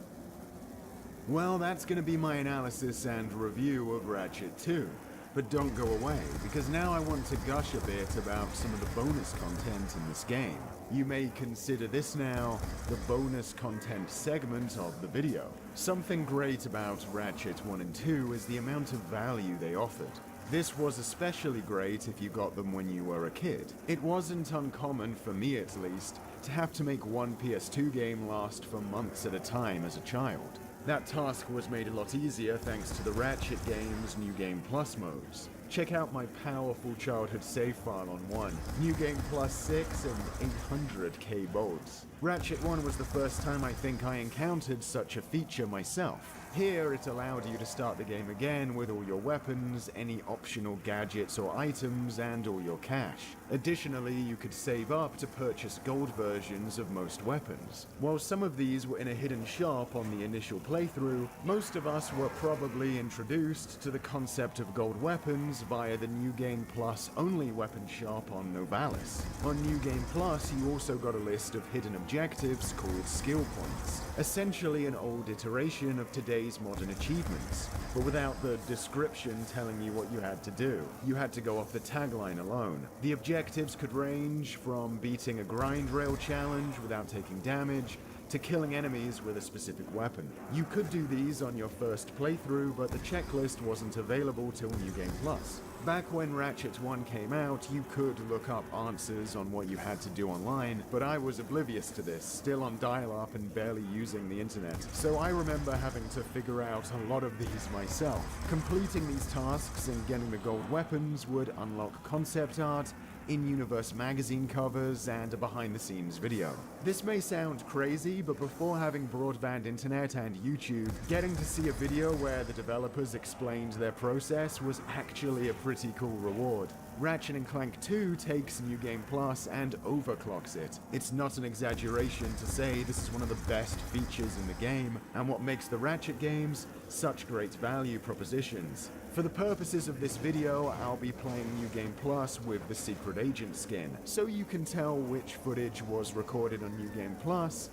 Well, that's gonna be my analysis and review of Ratchet 2. But don't go away, because now I want to gush a bit about some of the bonus content in this game. You may consider this now the bonus content segment of the video. Something great about Ratchet 1 and 2 is the amount of value they offered. This was especially great if you got them when you were a kid. It wasn't uncommon, for me at least, to have to make one PS2 game last for months at a time as a child. That task was made a lot easier thanks to the Ratchet game's New Game Plus modes. Check out my powerful childhood save file on 1, New Game Plus 6 and 800k bolts. Ratchet 1 was the first time I think I encountered such a feature myself. Here, it allowed you to start the game again with all your weapons, any optional gadgets or items, and all your cash. Additionally, you could save up to purchase gold versions of most weapons. While some of these were in a hidden shop on the initial playthrough, most of us were probably introduced to the concept of gold weapons via the New Game Plus only weapon shop on Novalis. On New Game Plus, you also got a list of hidden objectives called skill points, essentially an old iteration of today's modern achievements, but without the description telling you what you had to do. You had to go off the tagline alone. The objectives could range from beating a grind rail challenge without taking damage, to killing enemies with a specific weapon. You could do these on your first playthrough, but the checklist wasn't available till New Game Plus. Back when Ratchet 1 came out, you could look up answers on what you had to do online, but I was oblivious to this, still on dial-up and barely using the internet. So I remember having to figure out a lot of these myself. Completing these tasks and getting the gold weapons would unlock concept art, in-universe magazine covers, and a behind-the-scenes video. This may sound crazy, but before having broadband internet and YouTube, getting to see a video where the developers explained their process was actually a pretty cool reward. Ratchet & Clank 2 takes New Game Plus and overclocks it. It's not an exaggeration to say this is one of the best features in the game, and what makes the Ratchet games such great value propositions. For the purposes of this video, I'll be playing New Game Plus with the Secret Agent skin, so you can tell which footage was recorded on New Game Plus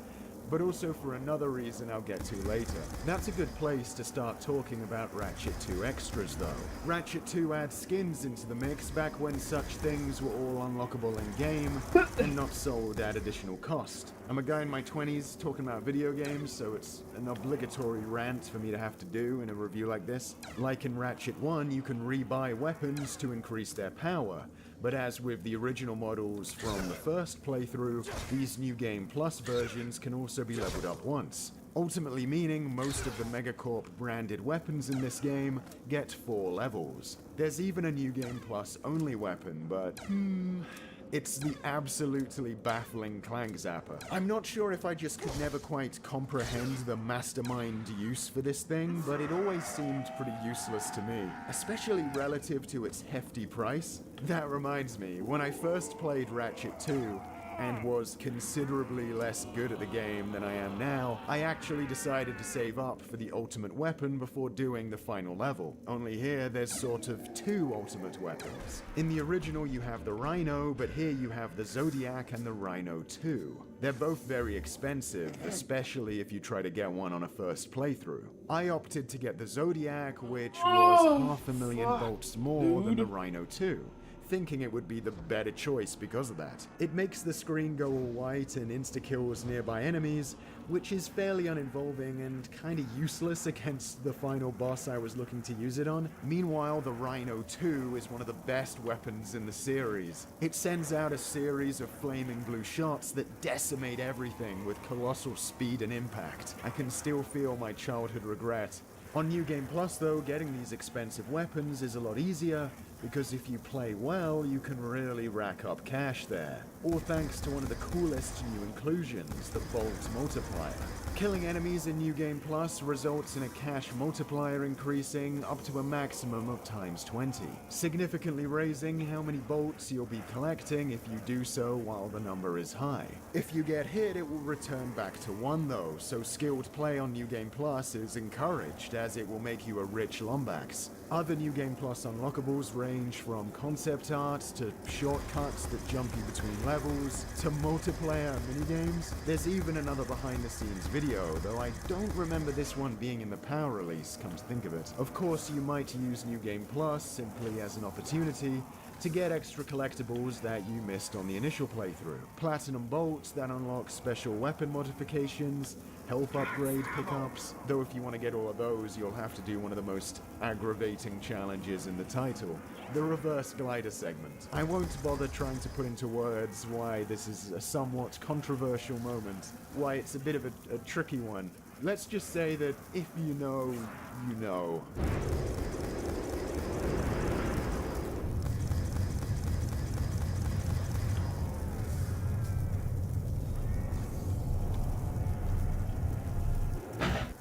but also for another reason I'll get to later. That's a good place to start talking about Ratchet 2 extras though. Ratchet 2 adds skins into the mix back when such things were all unlockable in-game and not sold at additional cost. I'm a guy in my 20s talking about video games, so it's an obligatory rant for me to have to do in a review like this. Like in Ratchet 1, you can rebuy weapons to increase their power, but as with the original models from the first playthrough, these New Game Plus versions can also be leveled up once. Ultimately meaning most of the Megacorp branded weapons in this game get 4 levels. There's even a New Game Plus only weapon, but it's the absolutely baffling Clank Zapper. I'm not sure if I just could never quite comprehend the mastermind use for this thing, but it always seemed pretty useless to me, especially relative to its hefty price. That reminds me, when I first played Ratchet 2, and was considerably less good at the game than I am now, I actually decided to save up for the ultimate weapon before doing the final level. Only here, there's sort of 2 ultimate weapons. In the original, you have the Rhino, but here you have the Zodiac and the Rhino 2. They're both very expensive, especially if you try to get one on a first playthrough. I opted to get the Zodiac, which was $500,000 bolts more than the Rhino 2. Thinking it would be the better choice because of that. It makes the screen go all white and insta-kills nearby enemies, which is fairly uninvolving and kinda useless against the final boss I was looking to use it on. Meanwhile, the Rhino 2 is one of the best weapons in the series. It sends out a series of flaming blue shots that decimate everything with colossal speed and impact. I can still feel my childhood regret. On New Game Plus though, getting these expensive weapons is a lot easier, because if you play well, you can really rack up cash there. All thanks to one of the coolest new inclusions, the Bolt Multiplier. Killing enemies in New Game Plus results in a cash multiplier increasing up to a maximum of ×20, significantly raising how many bolts you'll be collecting if you do so while the number is high. If you get hit, it will return back to 1 though, so skilled play on New Game Plus is encouraged as it will make you a rich Lombax. Other New Game Plus unlockables range from concept art to shortcuts that jump you between levels to multiplayer minigames. There's even another behind the scenes video, though I don't remember this one being in the power release, come to think of it. Of course, you might use New Game Plus simply as an opportunity to get extra collectibles that you missed on the initial playthrough. Platinum bolts that unlock special weapon modifications, health upgrade pickups, though if you want to get all of those, you'll have to do one of the most aggravating challenges in the title, the reverse glider segment. I won't bother trying to put into words why this is a somewhat controversial moment, why it's a bit of a tricky one. Let's just say that if you know, you know.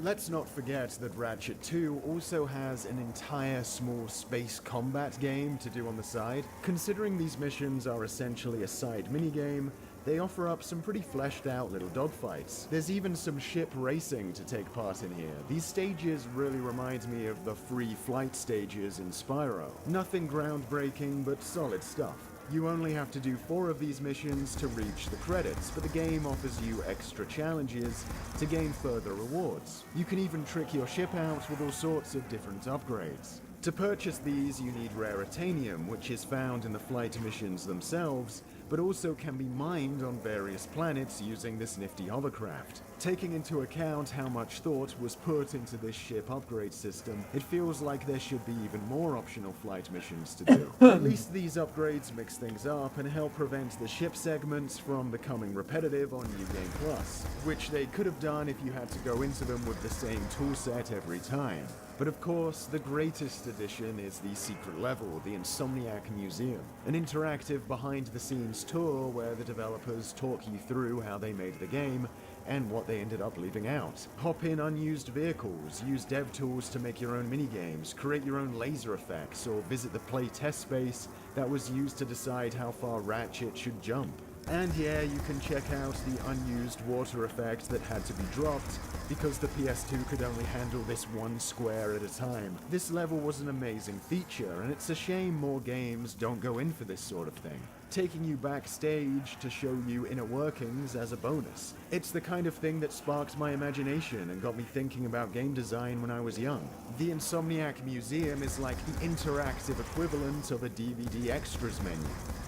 Let's not forget that Ratchet 2 also has an entire small space combat game to do on the side. Considering these missions are essentially a side minigame, they offer up some pretty fleshed out little dogfights. There's even some ship racing to take part in here. These stages really remind me of the free flight stages in Spyro. Nothing groundbreaking, but solid stuff. You only have to do 4 of these missions to reach the credits, but the game offers you extra challenges to gain further rewards. You can even trick your ship out with all sorts of different upgrades. To purchase these, you need Raritanium, which is found in the flight missions themselves, but also can be mined on various planets using this nifty hovercraft. Taking into account how much thought was put into this ship upgrade system, it feels like there should be even more optional flight missions to do. At least these upgrades mix things up and help prevent the ship segments from becoming repetitive on New Game Plus, which they could have done if you had to go into them with the same toolset every time. But of course, the greatest addition is the secret level, the Insomniac Museum, an interactive behind-the-scenes tour where the developers talk you through how they made the game and what they ended up leaving out. Hop in unused vehicles, use dev tools to make your own minigames, create your own laser effects, or visit the play test space that was used to decide how far Ratchet should jump. And yeah, you can check out the unused water effect that had to be dropped because the PS2 could only handle this 1 square at a time. This level was an amazing feature, and it's a shame more games don't go in for this sort of thing. taking you backstage to show you inner workings as a bonus. It's the kind of thing that sparked my imagination and got me thinking about game design when I was young. The Insomniac Museum is like the interactive equivalent of a DVD extras menu.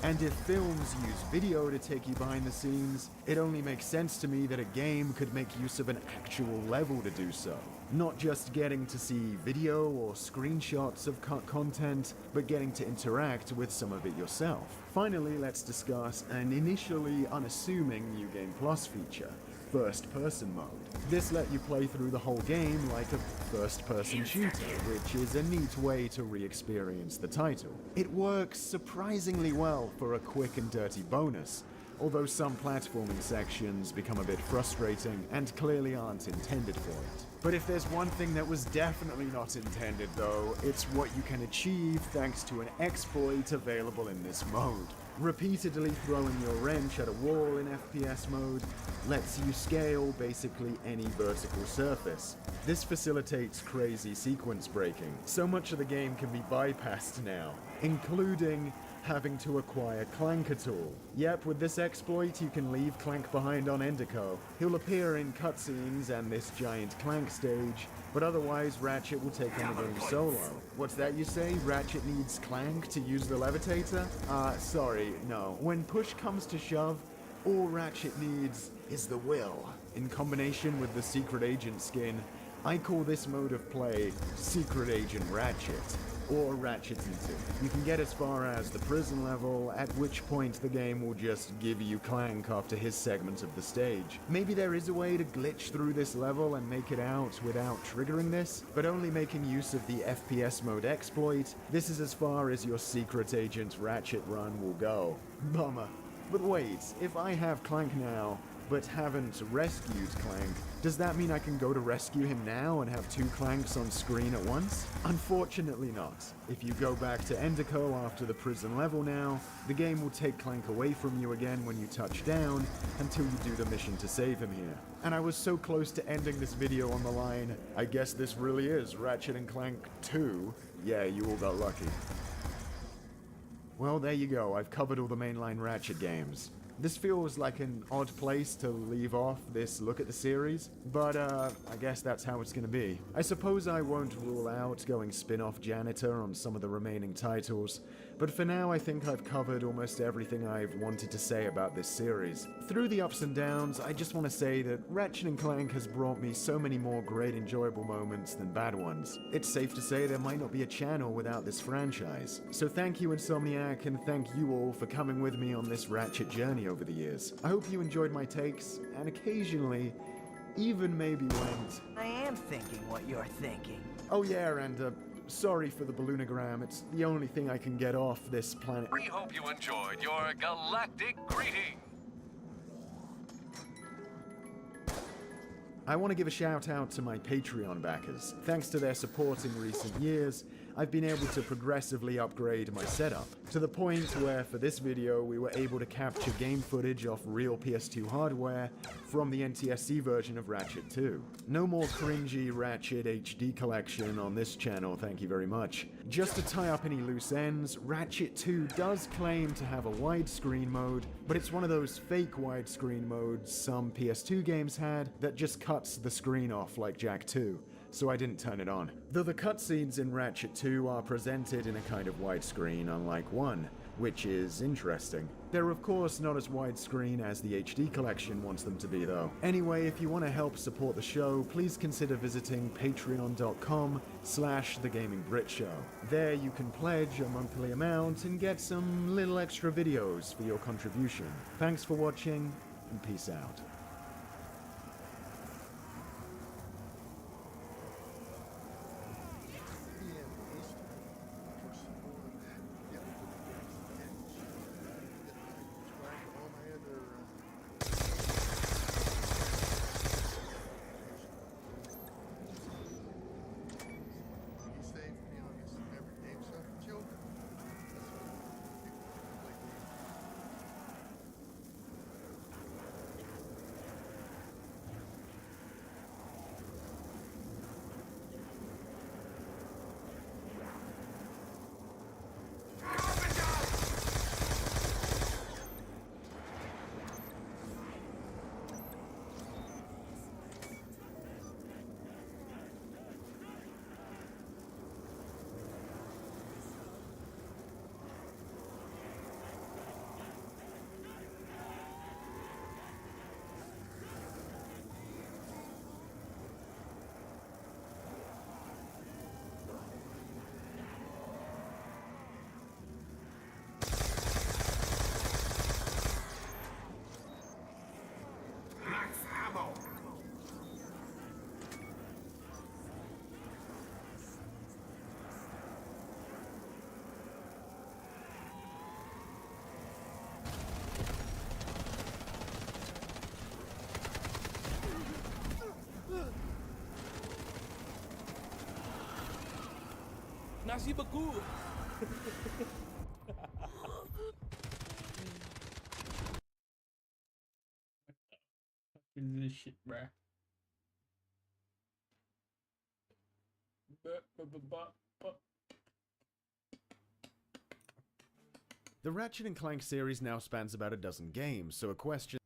And if films use video to take you behind the scenes, it only makes sense to me that a game could make use of an actual level to do so. Not just getting to see video or screenshots of cut content, but getting to interact with some of it yourself. Finally, let's discuss an initially unassuming New Game Plus feature, first-person mode. This let you play through the whole game like a first-person shooter, which is a neat way to re-experience the title. It works surprisingly well for a quick and dirty bonus, although some platforming sections become a bit frustrating and clearly aren't intended for it. But if there's one thing that was definitely not intended though, it's what you can achieve thanks to an exploit available in this mode. Repeatedly throwing your wrench at a wall in FPS mode lets you scale basically any vertical surface. This facilitates crazy sequence breaking. So much of the game can be bypassed now, including having to acquire Clank at all. Yep, with this exploit you can leave Clank behind on Endico. He'll appear in cutscenes and this giant Clank stage, but otherwise Ratchet will take on the game solo. What's that you say? Ratchet needs Clank to use the levitator? Sorry, no. When push comes to shove, all Ratchet needs is the will. In combination with the Secret Agent skin, I call this mode of play Secret Agent Ratchet, or Ratchet T2. You can get as far as the prison level, at which point the game will just give you Clank after his segment of the stage. Maybe there is a way to glitch through this level and make it out without triggering this, but only making use of the FPS mode exploit, this is as far as your Secret Agent Ratchet run will go. Bummer. But wait, if I have Clank now, but haven't rescued Clank, does that mean I can go to rescue him now and have two Clanks on screen at once? Unfortunately not. If you go back to Endico after the prison level now, the game will take Clank away from you again when you touch down until you do the mission to save him here. And I was so close to ending this video on the line, I guess this really is Ratchet and Clank 2. Yeah, you all got lucky. Well, there you go. I've covered all the mainline Ratchet games. This feels like an odd place to leave off this look at the series, but I guess that's how it's gonna be. I suppose I won't rule out going spin-off janitor on some of the remaining titles, but for now I think I've covered almost everything I've wanted to say about this series. Through the ups and downs, I just want to say that Ratchet & Clank has brought me so many more great enjoyable moments than bad ones. It's safe to say there might not be a channel without this franchise. So thank you Insomniac, and thank you all for coming with me on this Ratchet journey over the years. I hope you enjoyed my takes, and occasionally even maybe went, I am thinking what you're thinking. oh yeah, and sorry for the balloonogram, it's the only thing I can get off this planet. We hope you enjoyed your galactic greeting. I want to give a shout out to my Patreon backers. Thanks to their support in recent years, I've been able to progressively upgrade my setup, to the point where for this video we were able to capture game footage off real PS2 hardware from the NTSC version of Ratchet 2. No more cringy Ratchet HD collection on this channel, thank you very much. Just to tie up any loose ends, Ratchet 2 does claim to have a widescreen mode, but it's one of those fake widescreen modes some PS2 games had that just cuts the screen off like Jack 2. So I didn't turn it on. Though the cutscenes in Ratchet 2 are presented in a kind of widescreen unlike 1, which is interesting. They're of course not as widescreen as the HD collection wants them to be though. Anyway, if you want to help support the show, please consider visiting patreon.com/thegamingbritShow. There you can pledge a monthly amount and get some little extra videos for your contribution. Thanks for watching, and peace out. Nasi beku. What is this shit, bruh? The Ratchet & Clank series now spans about a dozen games, so a question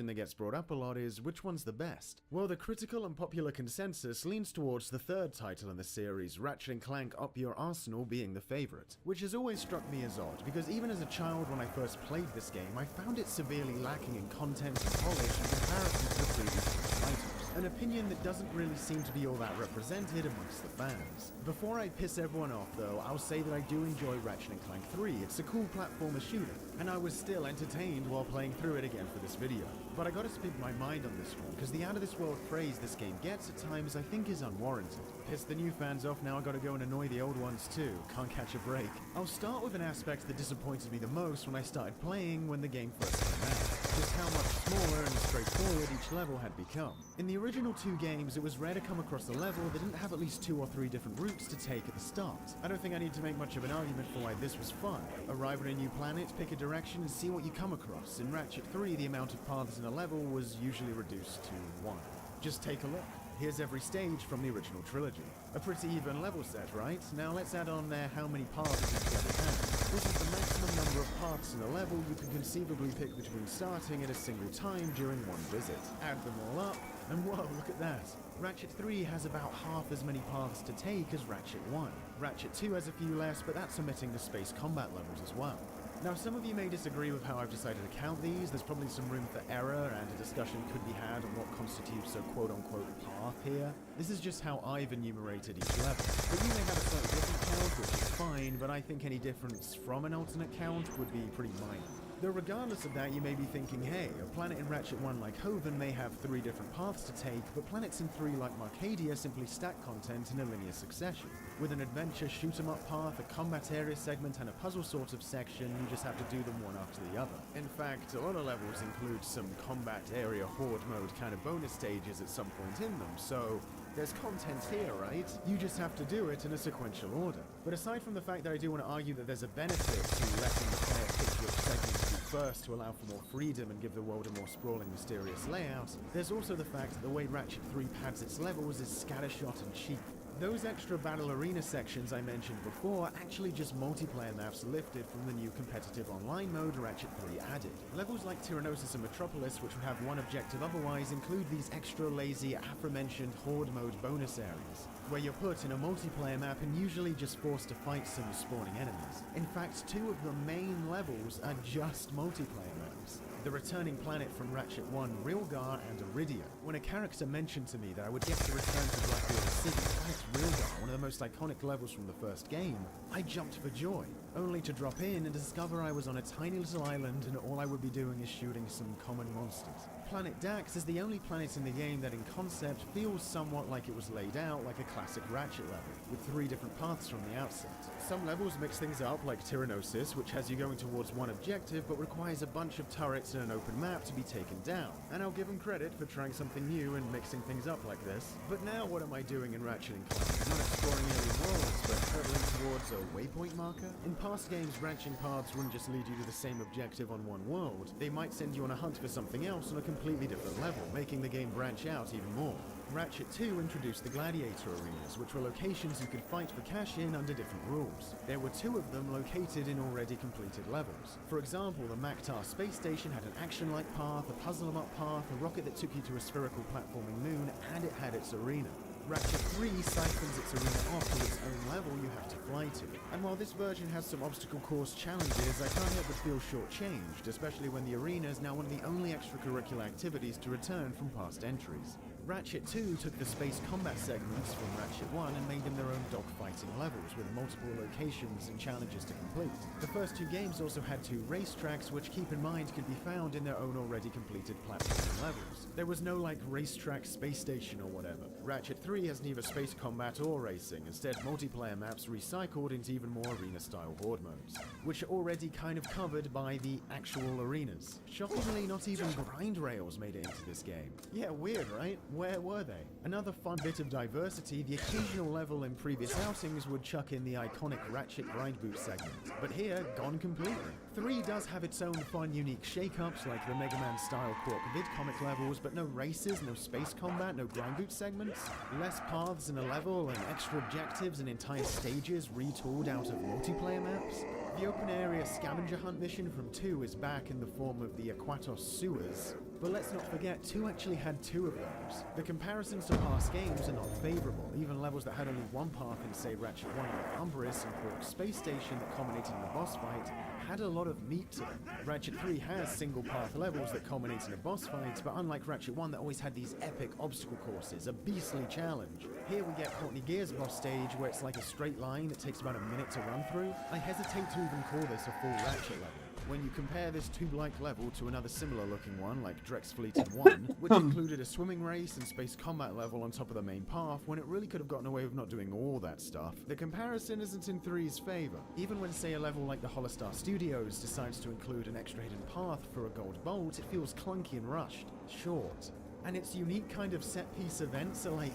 that gets brought up a lot is, which one's the best? Well, the critical and popular consensus leans towards the third title in the series, Ratchet & Clank Up Your Arsenal, being the favorite, which has always struck me as odd, because even as a child when I first played this game, I found it severely lacking in content and polish in comparison to the previous titles. An opinion that doesn't really seem to be all that represented amongst the fans. Before I piss everyone off though, I'll say that I do enjoy Ratchet & Clank 3, it's a cool platformer shooter, and I was still entertained while playing through it again for this video. But I gotta speak my mind on this one, because the out of this world praise this game gets at times I think is unwarranted. Piss the new fans off, now I gotta go and annoy the old ones too, can't catch a break. I'll start with an aspect that disappointed me the most when I started playing when the game first came out. Just how much smaller and straightforward each level had become. In the original 2 games, it was rare to come across a level that didn't have at least 2 or 3 different routes to take at the start. I don't think I need to make much of an argument for why this was fun. Arrive at a new planet, pick a direction, and see what you come across. In Ratchet 3, the amount of paths in a level was usually reduced to 1. Just take a look. Here's every stage from the original trilogy. A pretty even level set, right? Now let's add on there how many paths each level has. This is the maximum number of paths in a level you can conceivably pick between starting at a single time during one visit. Add them all up, and whoa, look at that. Ratchet 3 has about half as many paths to take as Ratchet 1. Ratchet 2 has a few less, but that's omitting the space combat levels as well. Now, some of you may disagree with how I've decided to count these. There's probably some room for error, and a discussion could be had on what constitutes a quote-unquote path here. This is just how I've enumerated each level. But you may have a slightly different count, which is fine, but I think any difference from an alternate count would be pretty minor. Though regardless of that, you may be thinking, hey, a planet in Ratchet 1 like Hoven may have 3 different paths to take, but planets in 3 like Marcadia simply stack content in a linear succession. With an adventure shoot-em-up path, a combat area segment, and a puzzle sort of section, you just have to do them one after the other. In fact, a lot of levels include some combat area horde mode kind of bonus stages at some point in them, so there's content here, right? You just have to do it in a sequential order. But aside from the fact that I do want to argue that there's a benefit to letting the player pick which segments to do first to allow for more freedom and give the world a more sprawling, mysterious layout, there's also the fact that the way Ratchet 3 pads its levels is scattershot and cheap. Those extra battle arena sections I mentioned before are actually just multiplayer maps lifted from the new competitive online mode Ratchet 3 added. Levels like Tyrannosis and Metropolis, which would have one objective otherwise, include these extra lazy aforementioned horde mode bonus areas, where you're put in a multiplayer map and usually just forced to fight some spawning enemies. In fact, 2 of the main levels are just multiplayer maps. The returning planet from Ratchet 1, Rilgar and Iridia. When a character mentioned to me that I would get to return to Blackwater City, planet Rilgar, one of the most iconic levels from the first game, I jumped for joy, only to drop in and discover I was on a tiny little island and all I would be doing is shooting some common monsters. Planet Dax is the only planet in the game that in concept feels somewhat like it was laid out like a classic Ratchet level, with 3 different paths from the outset. Some levels mix things up, like Tyrannosis, which has you going towards one objective but requires a bunch of turrets and an open map to be taken down. And I'll give them credit for trying something new and mixing things up like this. But now what am I doing in Ratchet & Clank? Not exploring alien worlds, but hurtling towards a waypoint marker? In past games, branching paths wouldn't just lead you to the same objective on one world. They might send you on a hunt for something else on a completely different level, making the game branch out even more. Ratchet 2 introduced the Gladiator Arenas, which were locations you could fight for cash-in under different rules. There were 2 of them located in already completed levels. For example, the Maktar space station had an action-like path, a puzzle-em-up path, a rocket that took you to a spherical platforming moon, and it had its arena. Ratchet 3 siphons its arena off to its own level you have to fly to. And while this version has some obstacle course challenges, I can't help but feel shortchanged, especially when the arena is now one of the only extracurricular activities to return from past entries. Ratchet 2 took the space combat segments from Ratchet 1 and made them their own dogfighting levels, with multiple locations and challenges to complete. The first 2 games also had 2 racetracks, which keep in mind could be found in their own already completed platforming levels. There was no like racetrack space station or whatever. Ratchet 3 has neither space combat or racing, instead multiplayer maps recycled into even more arena-style horde modes, which are already kind of covered by the actual arenas. Shockingly, not even grind rails made it into this game. Yeah, weird, right? Where were they? Another fun bit of diversity, the occasional level in previous outings would chuck in the iconic Ratchet grind boot segment, but here, gone completely. 3 does have its own fun, unique shake-ups like the Mega Man style Quark vid-comic levels, but no races, no space combat, no grind boot segments, less paths in a level, and extra objectives and entire stages retooled out of multiplayer maps. The open area scavenger hunt mission from 2 is back in the form of the Aquatos sewers, but let's not forget 2 actually had 2 of those. The comparisons to past games are not favourable, even levels that had only one path in say Ratchet 1 like Umbris and Quark's space station that culminated in a boss fight had a lot of meat to them. Ratchet 3 has single path levels that culminate in a boss fight, but unlike Ratchet 1 that always had these epic obstacle courses, a beastly challenge. Here we get Courtney Gear's boss stage where it's like a straight line that takes about a minute to run through. I hesitate to even call this a full Ratchet level. When you compare this 2-like level to another similar looking one like Drex Fleet in 1, which included a swimming race and space combat level on top of the main path when it really could have gotten away with not doing all that stuff, the comparison isn't in 3's favour. Even when say a level like the Holostar Studios decides to include an extra hidden path for a gold bolt, it feels clunky and rushed, short. And its unique kind of set-piece events are like,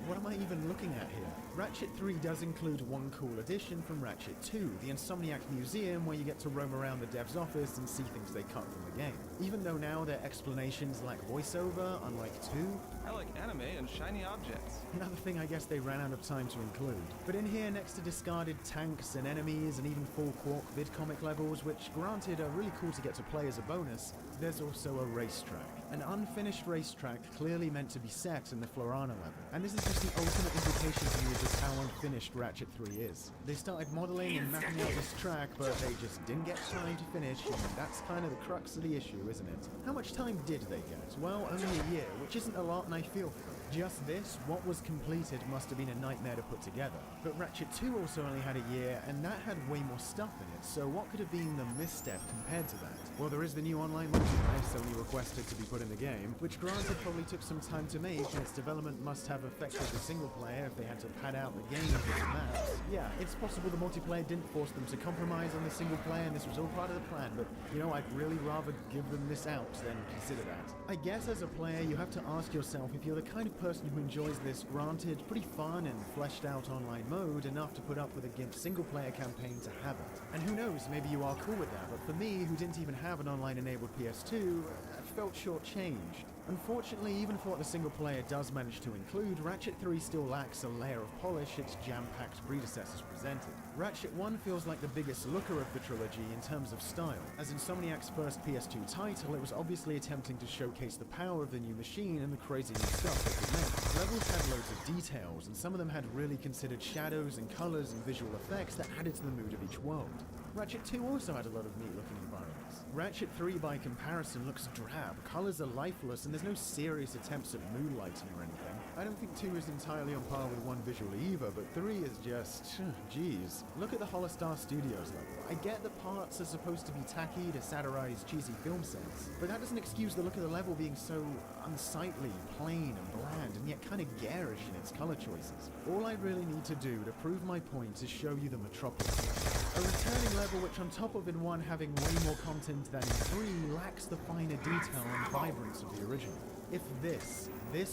what am I even looking at here? Ratchet 3 does include one cool addition from Ratchet 2, the Insomniac Museum, where you get to roam around the dev's office and see things they cut from the game. Even though now their explanations lack voiceover, unlike 2. I like anime and shiny objects. Another thing I guess they ran out of time to include. But in here, next to discarded tanks and enemies and even full Quark vid-comic levels, which granted are really cool to get to play as a bonus, there's also a racetrack. An unfinished racetrack clearly meant to be set in the Florana level. And this is just the ultimate indication to me of just how unfinished Ratchet 3 is. They started modeling and mapping out this track, but they just didn't get time to finish, and that's kind of the crux of the issue, isn't it? How much time did they get? Well, only a year, which isn't a lot, and I feel for them. Just this, what was completed, must have been a nightmare to put together. But Ratchet 2 also only had a year, and that had way more stuff in it, so what could have been the misstep compared to that? Well, there is the new online multiplayer Sony requested to be put in the game, which granted probably took some time to make, and its development must have affected the single player if they had to pad out the game with the maps. Yeah, it's possible the multiplayer didn't force them to compromise on the single player, and this was all part of the plan, but, you know, I'd really rather give them this out than consider that. I guess as a player, you have to ask yourself if you're the kind of person who enjoys this, granted, pretty fun and fleshed out online mode enough to put up with a GIMP single player campaign to have it. And who knows, maybe you are cool with that, but for me, who didn't even have an online enabled PS2, I felt shortchanged. Unfortunately, even for what the single player does manage to include, Ratchet 3 still lacks a layer of polish its jam-packed predecessors presented. Ratchet 1 feels like the biggest looker of the trilogy in terms of style. As Insomniac's first PS2 title, it was obviously attempting to showcase the power of the new machine and the crazy new stuff it could make. Levels had loads of details, and some of them had really considered shadows and colors and visual effects that added to the mood of each world. Ratchet 2 also had a lot of neat-looking environments. Ratchet 3, by comparison, looks drab, colors are lifeless, and there's no serious attempts at moonlighting or anything. I don't think 2 is entirely on par with 1 visually either, but 3 is just... geez. Look at the Holostar Studios level. I get the parts are supposed to be tacky to satirize cheesy film sets, but that doesn't excuse the look of the level being so unsightly, plain, and bland, and yet kind of garish in its color choices. All I really need to do to prove my point is show you the Metropolis. A returning level which, on top of in 1 having way more content than in 3, lacks the finer detail and vibrance of the original. If this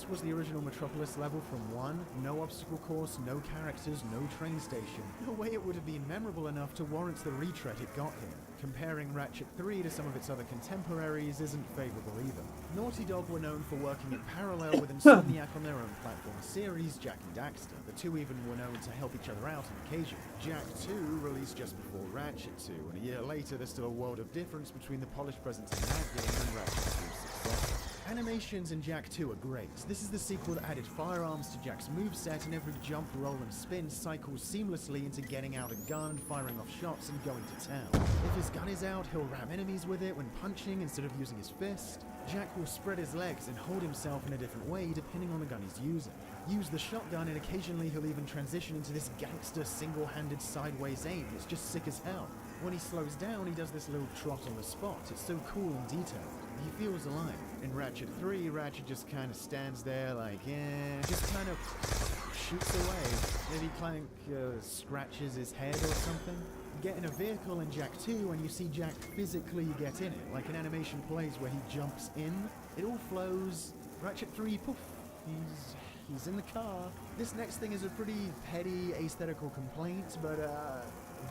was the original Metropolis level from 1, no obstacle course, no characters, no train station, no way it would have been memorable enough to warrant the retread it got here. Comparing Ratchet 3 to some of its other contemporaries isn't favourable either. Naughty Dog were known for working in parallel with Insomniac on their own platform series, Jak and Daxter. The two even were known to help each other out on occasion. Jak 2 released just before Ratchet 2, and a year later there's still a world of difference between the polished presence in that game and Ratchet 2's successor. Animations in Jak 2 are great. This is the sequel that added firearms to Jak's moveset, and every jump, roll, and spin cycles seamlessly into getting out a gun, firing off shots, and going to town. If his gun is out, he'll ram enemies with it when punching instead of using his fist. Jak will spread his legs and hold himself in a different way depending on the gun he's using. Use the shotgun, and occasionally he'll even transition into this gangster single-handed sideways aim. It's just sick as hell. When he slows down, he does this little trot on the spot. It's so cool and detailed. He feels alive. In Ratchet 3, Ratchet just kind of stands there like, just kind of shoots away. Maybe Clank scratches his head or something. Get in a vehicle in Jak 2 and you see Jak physically get in it, like an animation plays where he jumps in. It all flows. Ratchet 3, poof, He's in the car. This next thing is a pretty petty aesthetical complaint, but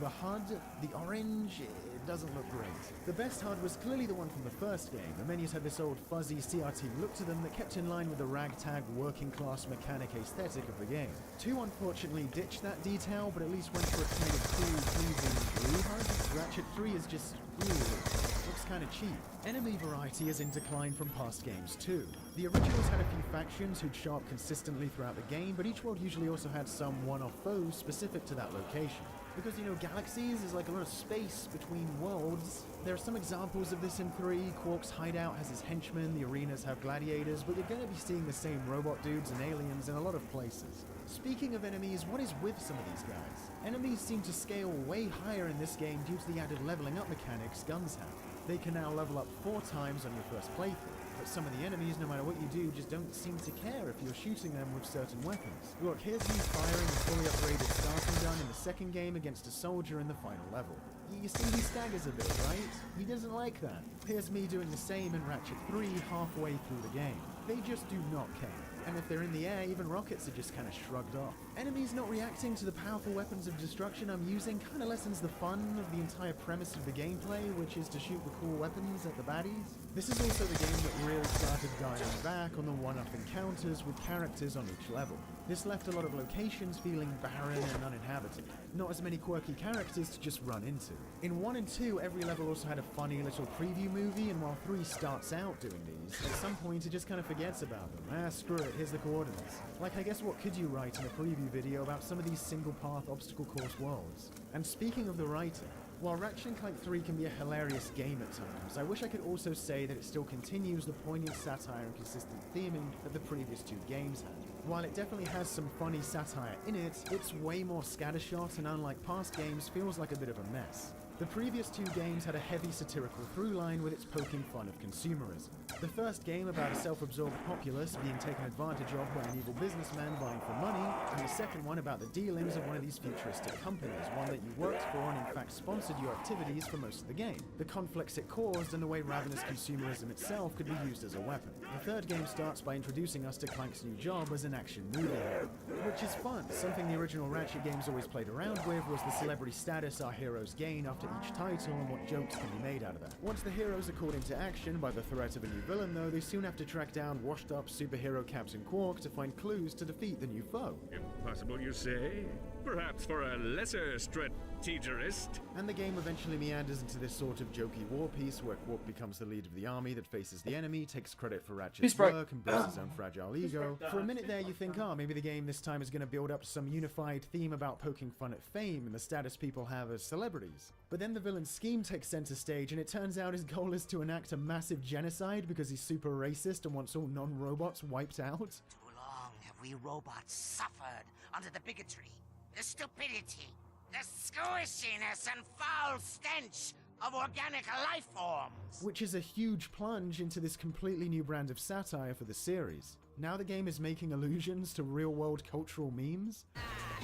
the HUD, the orange, it doesn't look great. The best HUD was clearly the one from the first game. The menus had this old fuzzy CRT look to them that kept in line with the ragtag working class mechanic aesthetic of the game. 2 unfortunately ditched that detail, but at least went for a kind of cool, pleasing blue HUD. Ratchet 3 is just, looks kind of cheap. Enemy variety is in decline from past games too. The originals had a few factions who'd show up consistently throughout the game, but each world usually also had some one-off foes specific to that location. Because, you know, galaxies is like a lot of space between worlds. There are some examples of this in 3. Quark's hideout has his henchmen, the arenas have gladiators, but you're going to be seeing the same robot dudes and aliens in a lot of places. Speaking of enemies, what is with some of these guys? Enemies seem to scale way higher in this game due to the added leveling up mechanics guns have. They can now level up 4 times on your first playthrough. But some of the enemies, no matter what you do, just don't seem to care if you're shooting them with certain weapons. Look, here's me firing a fully upgraded starting gun in the second game against a soldier in the final level. You see he staggers a bit, right? He doesn't like that. Here's me doing the same in Ratchet 3 halfway through the game. They just do not care. And if they're in the air, even rockets are just kind of shrugged off. Enemies not reacting to the powerful weapons of destruction I'm using kind of lessens the fun of the entire premise of the gameplay, which is to shoot the cool weapons at the baddies. This is also the game that really started dialing back on the one-off encounters with characters on each level. This left a lot of locations feeling barren and uninhabited. Not as many quirky characters to just run into. In 1 and 2, every level also had a funny little preview movie, and while 3 starts out doing these, at some point it just kind of forgets about them. Screw it, here's the coordinates. Like, I guess what could you write in a preview video about some of these single-path obstacle course worlds? And speaking of the writing, while Ratchet & Clank 3 can be a hilarious game at times, I wish I could also say that it still continues the poignant satire and consistent theming that the previous 2 games had. While it definitely has some funny satire in it, it's way more scattershot and unlike past games feels like a bit of a mess. The previous 2 games had a heavy satirical through line with its poking fun of consumerism. The first game about a self-absorbed populace being taken advantage of by an evil businessman vying for money, and the second one about the dealings of one of these futuristic companies, one that you worked for and in fact sponsored your activities for most of the game, the conflicts it caused and the way ravenous consumerism itself could be used as a weapon. The third game starts by introducing us to Clank's new job as an action movie hero, which is fun. Something the original Ratchet games always played around with was the celebrity status our heroes gain after each title and what jokes can be made out of that. Once the heroes are called into action by the threat of a new villain though, they soon have to track down washed-up superhero Captain Quark to find clues to defeat the new foe. Impossible, you say? Perhaps for a lesser strategist? And the game eventually meanders into this sort of jokey war piece where Quark becomes the lead of the army that faces the enemy, takes credit for Ratchet's work, and builds his own fragile ego. For a minute there you think, maybe the game this time is going to build up some unified theme about poking fun at fame and the status people have as celebrities. But then the villain's scheme takes center stage, and it turns out his goal is to enact a massive genocide because he's super racist and wants all non-robots wiped out. Too long have we robots suffered under the bigotry, the stupidity, the squishiness and foul stench of organic life forms. Which is a huge plunge into this completely new brand of satire for the series. Now the game is making allusions to real-world cultural memes.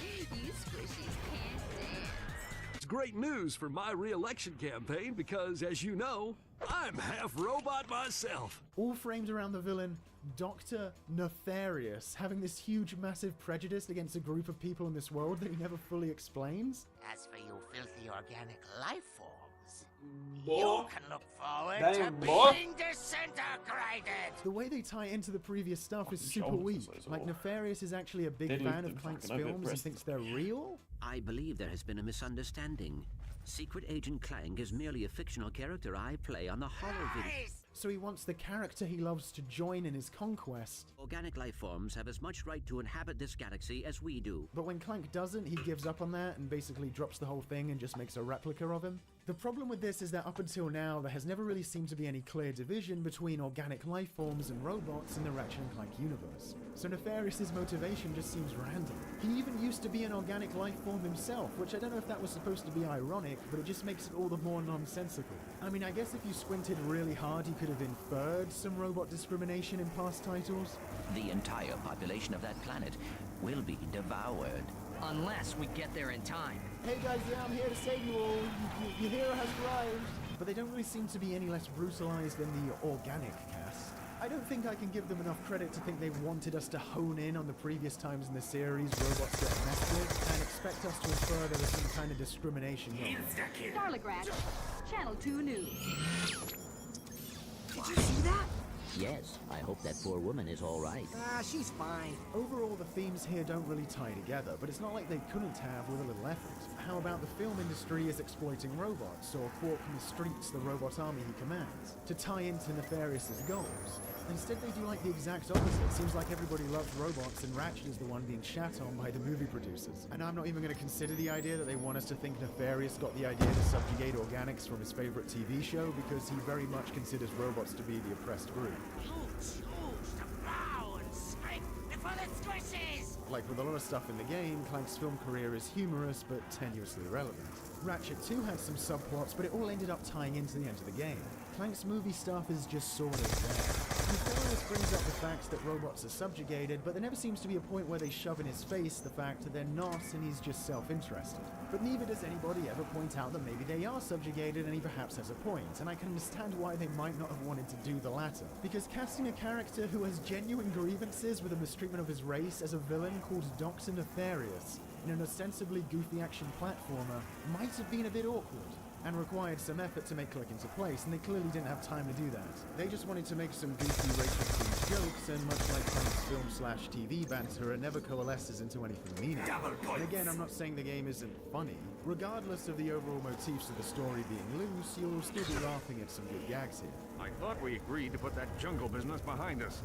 You squishies can't dance. It's great news for my re-election campaign because, as you know, I'm half robot myself. All framed around the villain, Dr. Nefarious, having this huge, massive prejudice against a group of people in this world that he never fully explains. As for you filthy organic life forms, Boy. you can look forward Damn, to boy. being disintegrated. The way they tie into the previous stuff is super weak. Like, Nefarious is actually a big fan of Clank's films and thinks they're real? I believe there has been a misunderstanding. Secret Agent Clank is merely a fictional character I play on the horror video. So he wants the character he loves to join in his conquest. Organic life forms have as much right to inhabit this galaxy as we do. But when Clank doesn't, he gives up on that and basically drops the whole thing and just makes a replica of him. The problem with this is that up until now, there has never really seemed to be any clear division between organic life forms and robots in the Ratchet & Clank universe. So Nefarious's motivation just seems random. He even used to be an organic life form himself, which I don't know if that was supposed to be ironic, but it just makes it all the more nonsensical. I mean, I guess if you squinted really hard, you could have inferred some robot discrimination in past titles. The entire population of that planet will be devoured. Unless we get there in time. Hey guys, yeah, I'm here to save you all. Your hero has arrived. But they don't really seem to be any less brutalized than the organic cast. I don't think I can give them enough credit to think they wanted us to hone in on the previous times in the series robots get messed with and expect us to infer there was some kind of discrimination going on. Darligrat, Channel 2 News. Did you see that? Yes, I hope that poor woman is all right. She's fine. Overall, the themes here don't really tie together, but it's not like they couldn't have with a little effort. How about the film industry is exploiting robots, or Quark mistreats the robot army he commands, to tie into Nefarious's goals? Instead, they do like the exact opposite. Seems like everybody loves robots, and Ratchet is the one being shat on by the movie producers. And I'm not even going to consider the idea that they want us to think Nefarious got the idea to subjugate organics from his favorite TV show, because he very much considers robots to be the oppressed group. Like with a lot of stuff in the game, Clank's film career is humorous but tenuously relevant. Ratchet 2 had some subplots, but it all ended up tying into the end of the game. Clank's movie stuff is just sort of there. Nefarious brings up the fact that robots are subjugated, but there never seems to be a point where they shove in his face the fact that they're not and he's just self-interested. But neither does anybody ever point out that maybe they are subjugated and he perhaps has a point, and I can understand why they might not have wanted to do the latter. Because casting a character who has genuine grievances with the mistreatment of his race as a villain called Dr. Nefarious in an ostensibly goofy action platformer might have been a bit awkward, and required some effort to make click into place, and they clearly didn't have time to do that. They just wanted to make some goofy racial-themed jokes, and much like Clank's film/TV banter, it never coalesces into anything meaningful. And again, I'm not saying the game isn't funny. Regardless of the overall motifs of the story being loose, you'll still be laughing at some good gags here. I thought we agreed to put that jungle business behind us.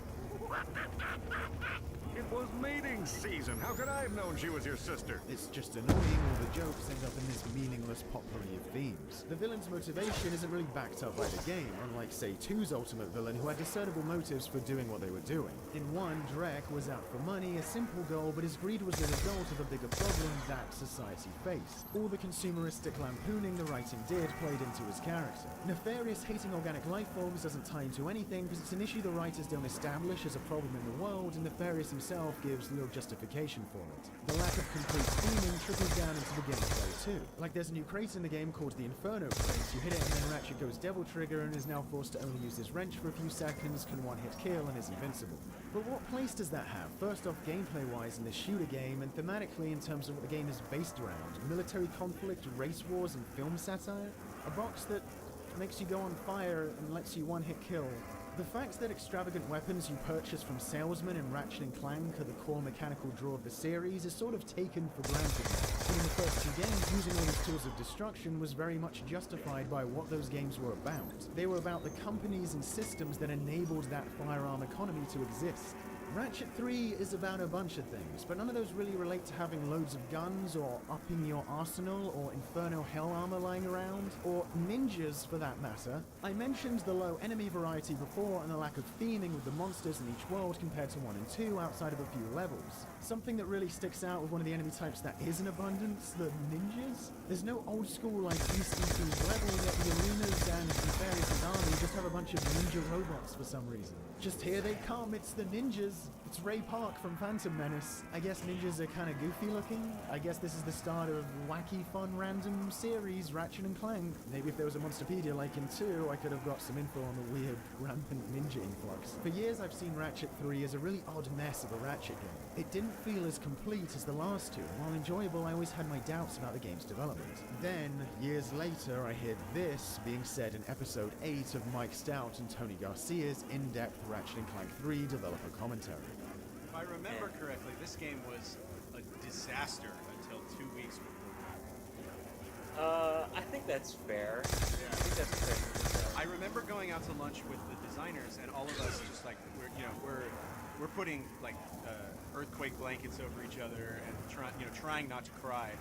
It was mating season. How could I have known she was your sister? It's just annoying all the jokes end up in this meaningless potpourri of themes. The villain's motivation isn't really backed up by the game, unlike, say, 2's ultimate villain, who had discernible motives for doing what they were doing. In 1, Drek was out for money, a simple goal, but his greed was the result of a bigger problem that society faced. All the consumeristic lampooning the writing did played into his character. Nefarious hating organic life forms doesn't tie into anything, because it's an issue the writers don't establish as a problem in the world, and Nefarious himself gives little justification for it. The lack of complete theming trickles down into the gameplay too. Like there's a new crate in the game called the Inferno crate. You hit it and then Ratchet goes Devil Trigger and is now forced to only use his wrench for a few seconds, can one-hit kill, and is invincible. But what place does that have? First off, gameplay-wise in this shooter game, and thematically in terms of what the game is based around. Military conflict, race wars, and film satire? A box that makes you go on fire and lets you one-hit kill. The fact that extravagant weapons you purchase from salesmen in Ratchet and Clank are the core mechanical draw of the series is sort of taken for granted. And in the first 2 games, using all these tools of destruction was very much justified by what those games were about. They were about the companies and systems that enabled that firearm economy to exist. Ratchet 3 is about a bunch of things, but none of those really relate to having loads of guns, or upping your arsenal, or Inferno Hell armor lying around, or ninjas for that matter. I mentioned the low enemy variety before and the lack of theming with the monsters in each world compared to 1 and 2 outside of a few levels. Something that really sticks out with one of the enemy types that is in abundance, the ninjas. There's no old school like Eastern Seas level, yet the arenas and Nefarious' army just have a bunch of ninja robots for some reason. Just here they come, it's the ninjas. It's Ray Park from Phantom Menace. I guess ninjas are kind of goofy looking. I guess this is the start of wacky, fun, random series, Ratchet and Clank. Maybe if there was a Monsterpedia like in 2, I could have got some info on the weird, rampant ninja influx. For years I've seen Ratchet 3 as a really odd mess of a Ratchet game. It didn't feel as complete as the last 2, and while enjoyable, I always had my doubts about the game's development. Then, years later, I hear this being said in episode 8 of Mike Stout and Tony Garcia's in-depth Ratchet and Clank 3 developer commentary. If I remember correctly, this game was a disaster until 2 weeks before. I think that's fair. Yeah. I think that's fair. I remember going out to lunch with the designers, and all of us just like we're putting like earthquake blankets over each other and trying not to cry.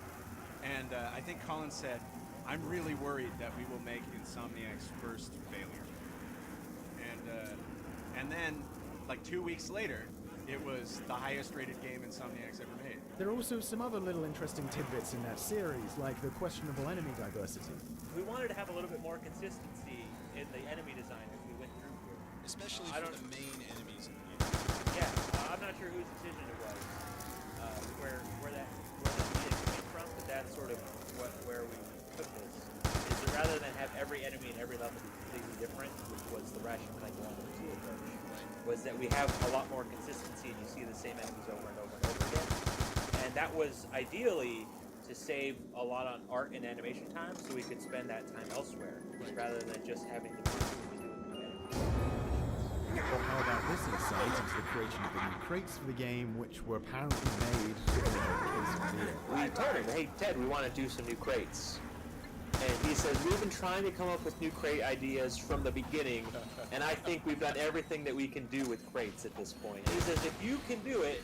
And I think Colin said, "I'm really worried that we will make Insomniac's first failure." And then like 2 weeks later, it was the highest rated game Insomniac's ever made. There are also some other little interesting tidbits in that series, like the questionable enemy diversity. We wanted to have a little bit more consistency in the enemy design as we went through here. Especially for the main enemies in the game. Yeah, I'm not sure whose decision it was, where that came from, but that's sort of where we took this. Is that rather than have every enemy in every level be completely different, which was the Ratchet and Clank 1 and 2 approach, was that we have a lot more consistency and you see the same enemies over and over and over again. And that was ideally to save a lot on art and animation time so we could spend that time elsewhere rather than just having to Well, how about this insight into the creation of the new crates for the game, which were apparently made in the case of BOII? We told him, hey Ted, we want to do some new crates. And he says, we've been trying to come up with new crate ideas from the beginning, and I think we've done everything that we can do with crates at this point. He says, if you can do it,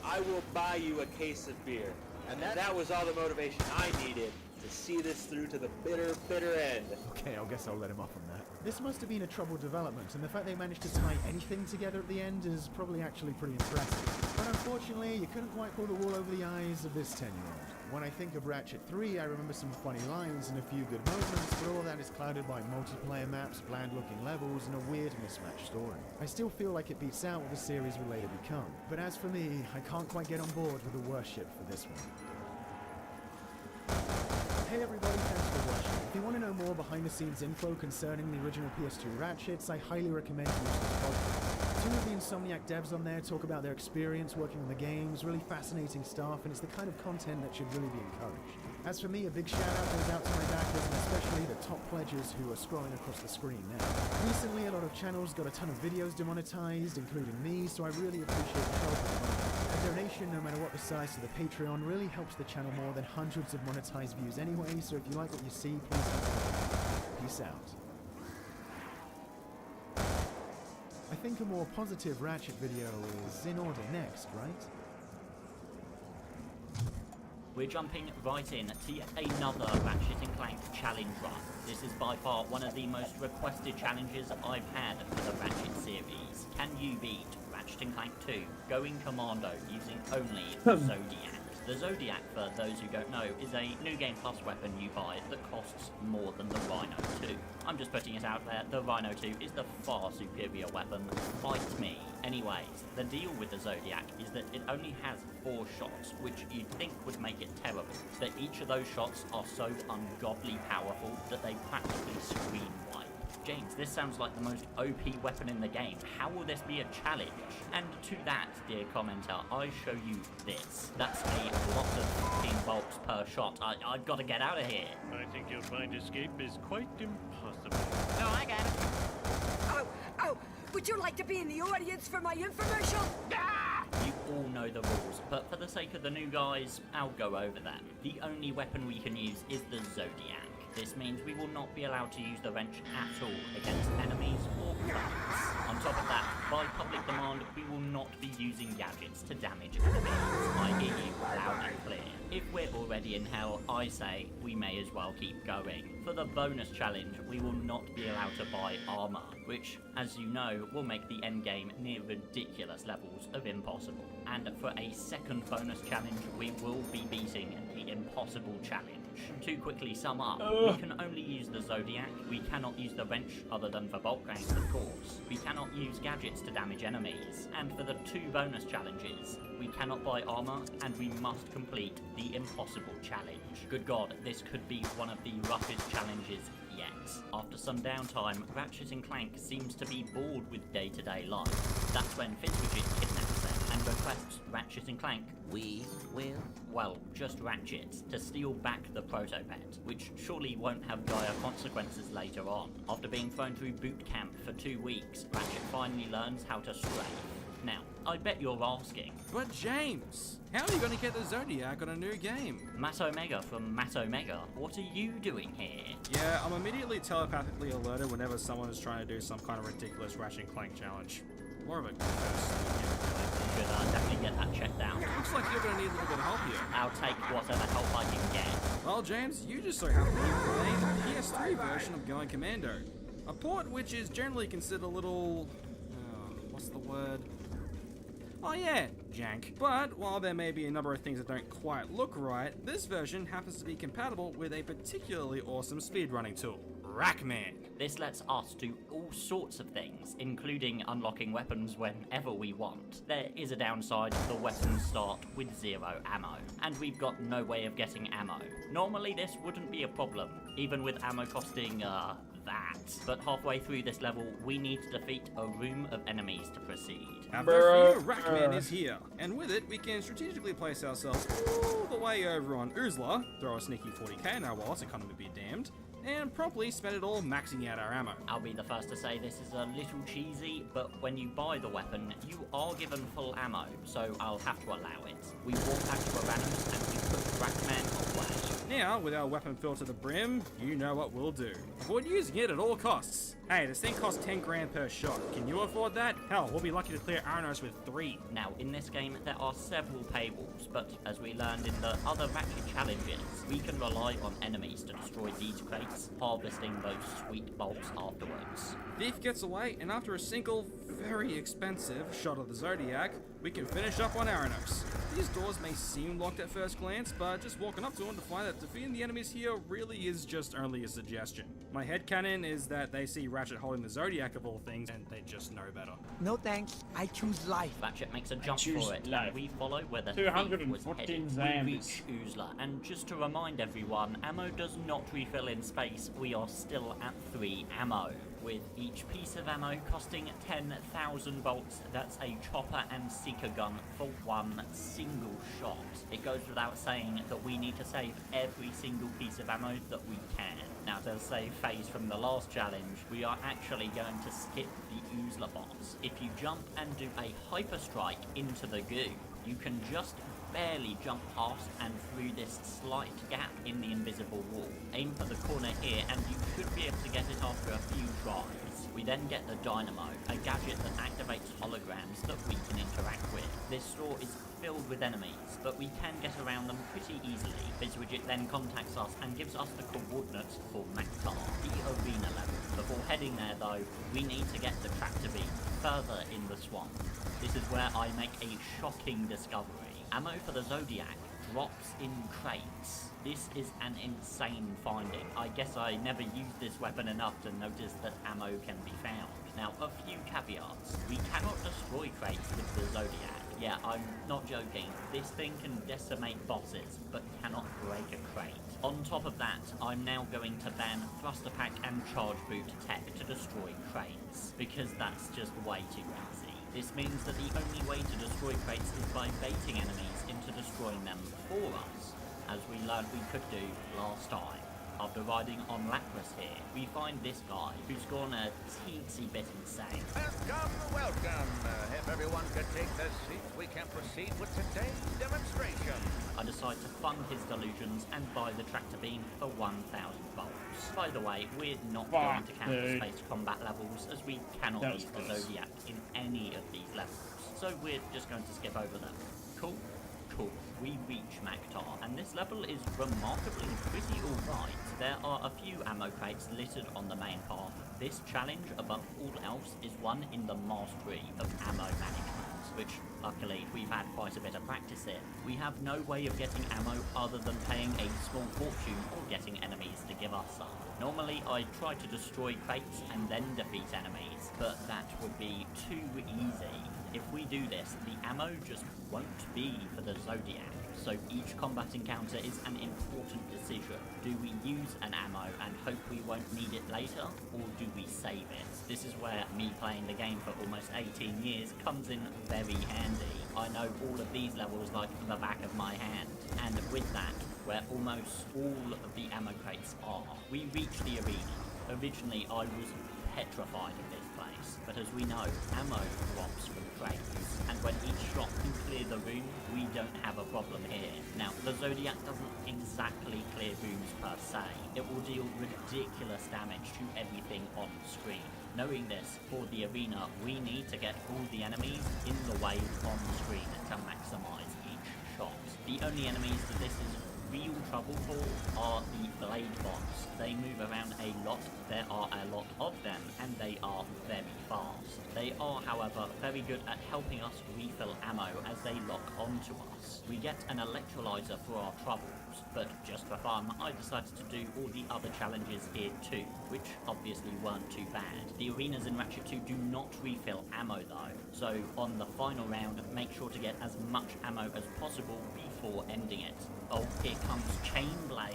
I will buy you a case of beer. And that was all the motivation I needed to see this through to the bitter, bitter end. Okay, I guess I'll let him off on that. This must have been a troubled development, and the fact they managed to tie anything together at the end is probably actually pretty impressive. But unfortunately, you couldn't quite pull the wool over the eyes of this 10-year-old. When I think of Ratchet 3, I remember some funny lines and a few good moments, but all that is clouded by multiplayer maps, bland-looking levels, and a weird mismatched story. I still feel like it beats out what the series would later become. But as for me, I can't quite get on board with the worship for this one. Hey everybody, thanks for watching. If you want to know more behind-the-scenes info concerning the original PS2 Ratchets, I highly recommend you watch this podcast. Two of the Insomniac devs on there talk about their experience working on the games, really fascinating stuff, and it's the kind of content that should really be encouraged. As for me, a big shout out goes out to my backers, and especially the top pledges who are scrolling across the screen now. Recently, a lot of channels got a ton of videos demonetized, including me, so I really appreciate the help and money. A donation, no matter what the size of the Patreon, really helps the channel more than hundreds of monetized views anyway, so if you like what you see, please consider. Peace out. I think a more positive Ratchet video is in order next, right? We're jumping right in to yet another Ratchet & Clank challenge run. This is by far one of the most requested challenges I've had for the Ratchet series. Can you beat Ratchet & Clank 2 going commando using only the Zodiac? The Zodiac, for those who don't know, is a New Game Plus weapon you buy that costs more than the Rhino 2. I'm just putting it out there, the Rhino 2 is the far superior weapon. Fight me. Anyways, the deal with the Zodiac is that it only has 4 shots, which you'd think would make it terrible. But each of those shots are so ungodly powerful that they practically screen wipe. James, this sounds like the most OP weapon in the game. How will this be a challenge? And to that, dear commenter, I show you this. That's a lot of 15 volts per shot. I've got to get out of here. I think you'll find escape is quite impossible. No, I got it. Oh, would you like to be in the audience for my infomercial? You all know the rules, but for the sake of the new guys, I'll go over them. The only weapon we can use is the Zodiac. This means we will not be allowed to use the wrench at all against enemies or crates. On top of that, by public demand, we will not be using gadgets to damage enemies. I hear you loud and clear. If we're already in hell, I say we may as well keep going. For the bonus challenge, we will not be allowed to buy armor, which, as you know, will make the endgame near ridiculous levels of impossible. And for a second bonus challenge, we will be beating the impossible challenge. To quickly sum up, we can only use the Zodiac, we cannot use the wrench other than for bulk ranks of course, we cannot use gadgets to damage enemies, and for the 2 bonus challenges, we cannot buy armor and we must complete the impossible challenge. Good God, this could be one of the roughest challenges yet. After some downtime, Ratchet & Clank seems to be bored with day-to-day life. That's when Fitzwidget kidnaps them and requests Ratchet & Clank, we will? Well, just Ratchet, to steal back the proto-pet, which surely won't have dire consequences later on. After being thrown through boot camp for 2 weeks, Ratchet finally learns how to strafe. Now, I bet you're asking, but James, how are you going to get the Zodiac on a new game? Matt Omega from Matt Omega, what are you doing here? Yeah, I'm immediately telepathically alerted whenever someone is trying to do some kind of ridiculous Ratchet & Clank challenge. More of a Should definitely get that checked out. Looks like you're going to need a little bit of help here. I'll take whatever help I can get. Well, James, you just so happen to be playing the PS3 version of Going Commando. A port which is generally considered a little... what's the word? Oh yeah, jank. But while there may be a number of things that don't quite look right, this version happens to be compatible with a particularly awesome speedrunning tool, Rackman. This lets us do all sorts of things, including unlocking weapons whenever we want. There is a downside, the weapons start with 0 ammo, and we've got no way of getting ammo. Normally this wouldn't be a problem, even with ammo costing, that. But halfway through this level, we need to defeat a room of enemies to proceed. Our first few Rackman is here, and with it, we can strategically place ourselves all the way over on Oozla, throw a sneaky 40k in our wallets, economy be damned, and promptly spend it all maxing out our ammo. I'll be the first to say this is a little cheesy, but when you buy the weapon, you are given full ammo, so I'll have to allow it. We walk back to Uranus and we put Rackman away. Now, with our weapon filled to the brim, you know what we'll do. Avoid using it at all costs. Hey, this thing costs 10 grand per shot. Can you afford that? Hell, we'll be lucky to clear Aranos with 3. Now, in this game, there are several paywalls, but as we learned in the other Ratchet challenges, we can rely on enemies to destroy these crates, harvesting those sweet bolts afterwards. Thief gets away, and after a single, very expensive shot of the Zodiac, we can finish up on Aranos. These doors may seem locked at first glance, but just walking up to them to find that defeating the enemies here really is just only a suggestion. My headcanon is that they see Ratchet holding the Zodiac of all things, and they just know better. No thanks, I choose life. Ratchet makes a jump for it, and we follow where the thief was headed. We reach Oozla, and just to remind everyone, ammo does not refill in space. We are still at 3 ammo. With each piece of ammo costing 10,000 bolts, that's a chopper and seeker gun for one single shot. It goes without saying that we need to save every single piece of ammo that we can. Now, to save phase from the last challenge, we are actually going to skip the Oozla boss. If you jump and do a hyper strike into the goo, you can just barely jump past and through this slight gap in the invisible wall. Aim for the corner here and you should be able to get it after a few tries. We then get the Dynamo, a gadget that activates holograms that we can interact with. This store is filled with enemies, but we can get around them pretty easily. BizWidget then contacts us and gives us the coordinates for Maktar, the arena level. Before heading there though, we need to get the tractor beam further in the swamp. This is where I make a shocking discovery. Ammo for the Zodiac drops in crates. This is an insane finding. I guess I never used this weapon enough to notice that ammo can be found. Now, a few caveats. We cannot destroy crates with the Zodiac. Yeah, I'm not joking. This thing can decimate bosses, but cannot break a crate. On top of that, I'm now going to ban thruster pack and charge boot tech to destroy crates, because that's just way too easy. This means that the only way to destroy crates is by baiting enemies into destroying them for us, as we learned we could do last time. After riding on Lapras here, we find this guy who's gone a teensy bit insane. Welcome. If everyone could take their seats, we can proceed with today's demonstration. I decide to fund his delusions and buy the tractor beam for 1,000 volts. By the way, we're not going to count the space combat levels, as we cannot use the Zodiac in any of these levels, so we're just going to skip over them. Cool. We reach Maktar, and this level is remarkably pretty alright. There are a few ammo crates littered on the main path. This challenge, above all else, is one in the mastery of ammo management, which, luckily, we've had quite a bit of practice in. We have no way of getting ammo other than paying a small fortune or getting enemies to give us some. Normally, I try to destroy crates and then defeat enemies, but that would be too easy. If we do this, the ammo just won't be for the Zodiac. So each combat encounter is an important decision. Do we use an ammo and hope we won't need it later, or do we save it? This is where me playing the game for almost 18 years comes in very handy. I know all of these levels like the back of my hand, and with that, where almost all of the ammo crates are, we reach the arena. Originally, I was petrified of this place, but as we know, ammo drops from crates, and when each shot can clear the room, we don't have a problem here. Now, the Zodiac doesn't exactly clear rooms per se. It will deal ridiculous damage to everything on screen. Knowing this, for the arena, we need to get all the enemies in the wave on screen to maximize each shot. The only enemies that this is real trouble for are the blade bots. They move around a lot, there are a lot of them, and they are very fast. They are, however, very good at helping us refill ammo as they lock onto us. We get an electrolyzer for our troubles, but just for fun, I decided to do all the other challenges here too, which obviously weren't too bad. The arenas in Ratchet 2 do not refill ammo though, so on the final round, make sure to get as much ammo as possible before ending it. Oh, here comes Chain Blade.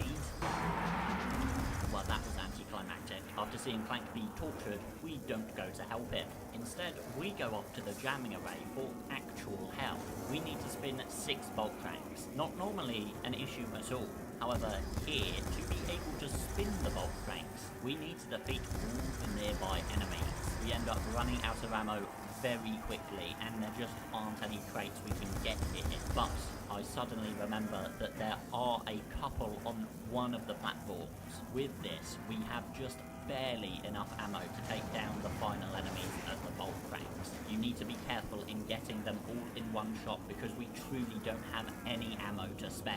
Well, that was anticlimactic. After seeing Clank be tortured, we don't go to help him. Instead, we go off to the jamming array for actual help. We need to spin 6 bolt cranks. Not normally an issue at all. However, here, to be able to spin the bolt cranks, we need to defeat all the nearby enemies. We end up running out of ammo very quickly, and there just aren't any crates we can get here. But I suddenly remember that there are a couple on one of the platforms. With this, we have just barely enough ammo to take down the final enemies at the bolt cranks. You need to be careful in getting them all in one shot because we truly don't have any ammo to spare.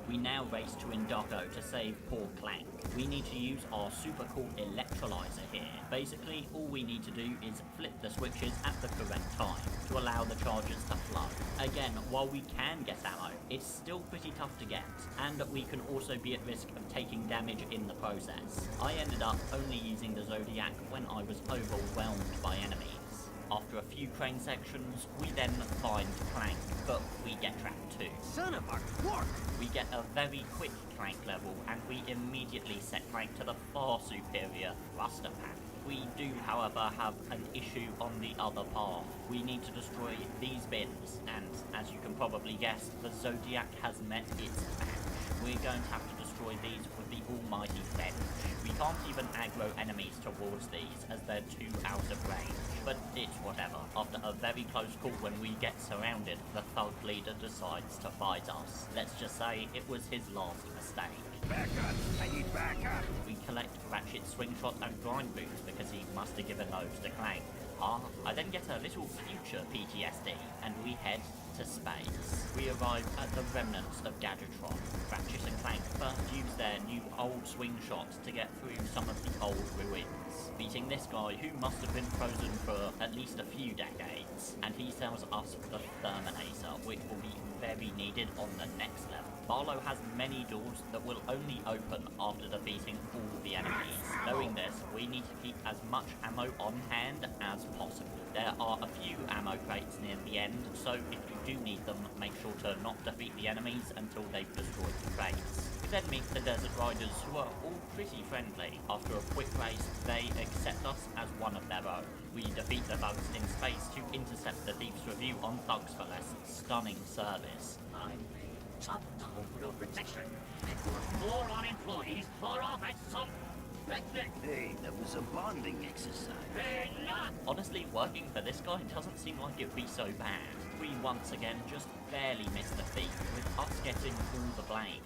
We now race to Indocko to save poor Clank. We need to use our super cool electrolyzer here. Basically, all we need to do is flip the switches at the correct time to allow the charges to flow. Again, while we can get ammo, it's still pretty tough to get, and we can also be at risk of taking damage in the process. I ended up only using the Zodiac when I was overwhelmed by enemies. After a few crane sections, we then find Clank, but we get trapped too. Son of a quark! We get a very quick Clank level, and we immediately set Clank to the far superior thruster pack. We do, however, have an issue on the other path. We need to destroy these bins, and as you can probably guess, the Zodiac has met its match. We're going to have to destroy these with the almighty bench. We can't even aggro enemies towards these as they're too out of range, but it's whatever. After a very close call when we get surrounded, the thug leader decides to fight us. Let's just say it was his last mistake. Back up! I need back up! We collect Ratchet Swingshot and Grind Boots because he must have given those to Clank. I then get a little future PTSD, and we head to space. We arrive at the remnants of Gadgetron. Ratchet and Clank first use their new old swing shot to get through some of the old ruins, beating this guy who must have been frozen for at least a few decades, and he sells us the Terminator, which will be very needed on the next level. Barlow has many doors that will only open after defeating all the enemies. Knowing this, we need to keep as much ammo on hand as possible. There are a few ammo crates near the end, so if you do need them, make sure to not defeat the enemies until they've destroyed the crates. We then meet the Desert Riders, who are all pretty friendly. After a quick race, they accept us as one of their own. We defeat the thugs in space to intercept the Thief's review on Thugs for Less stunning service. Top level protection. More on employees, more off at some picnic. Hey, that was a bonding exercise. Hey, not! Honestly, working for this guy doesn't seem like it'd be so bad. We once again just barely missed the thief, with us getting all the blame.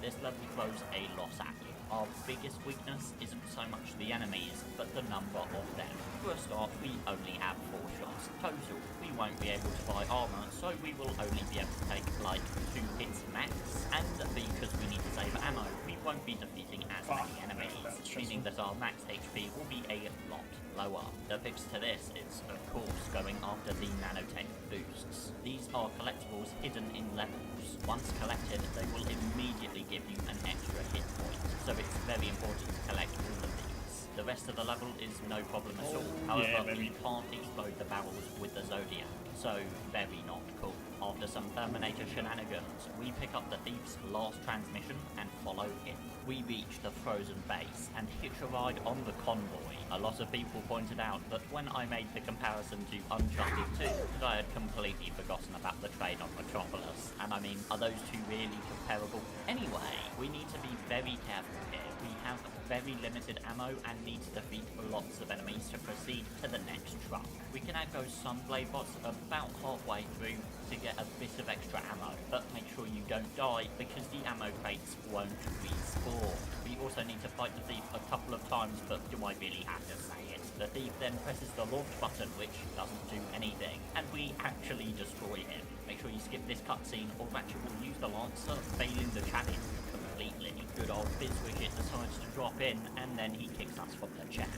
This level throws a lot at you. Our biggest weakness isn't so much the enemies, but the number of them. For a start, we only have 4 shots total. We won't be able to buy armor, so we will only be able to take like 2 hits max. And because we need to save ammo, we won't be defeating as many enemies, meaning that our max HP will be a lot lower. The fix to this is, of course, going after the nanotech boosts. These are collectibles hidden in levels. Once collected, they will immediately give you an extra hit point, so it's very important to collect all of these. The rest of the level is no problem at all. However, we can't explode the barrels with the Zodiac, so very not cool. After some Terminator shenanigans, we pick up the thief's last transmission and follow him. We reach the frozen base and hitch a ride on the convoy. A lot of people pointed out that when I made the comparison to Uncharted 2, that I had completely forgotten about the train on Metropolis. And I mean, are those two really comparable? Anyway, we need to be very careful here. We have very limited ammo and need to defeat lots of enemies to proceed to the next truck. We can aggro some blade bots about halfway through to get a bit of extra ammo, but make sure you don't die because the ammo crates won't respawn. We also need to fight the thief a couple of times, but do I really have to say it? The thief then presses the launch button, which doesn't do anything, and we actually destroy him. Make sure you skip this cutscene or Ratchet will use the Lancer, failing the challenge completely. Good old Fizzwidget decides to drop in, and then he kicks us from the chat.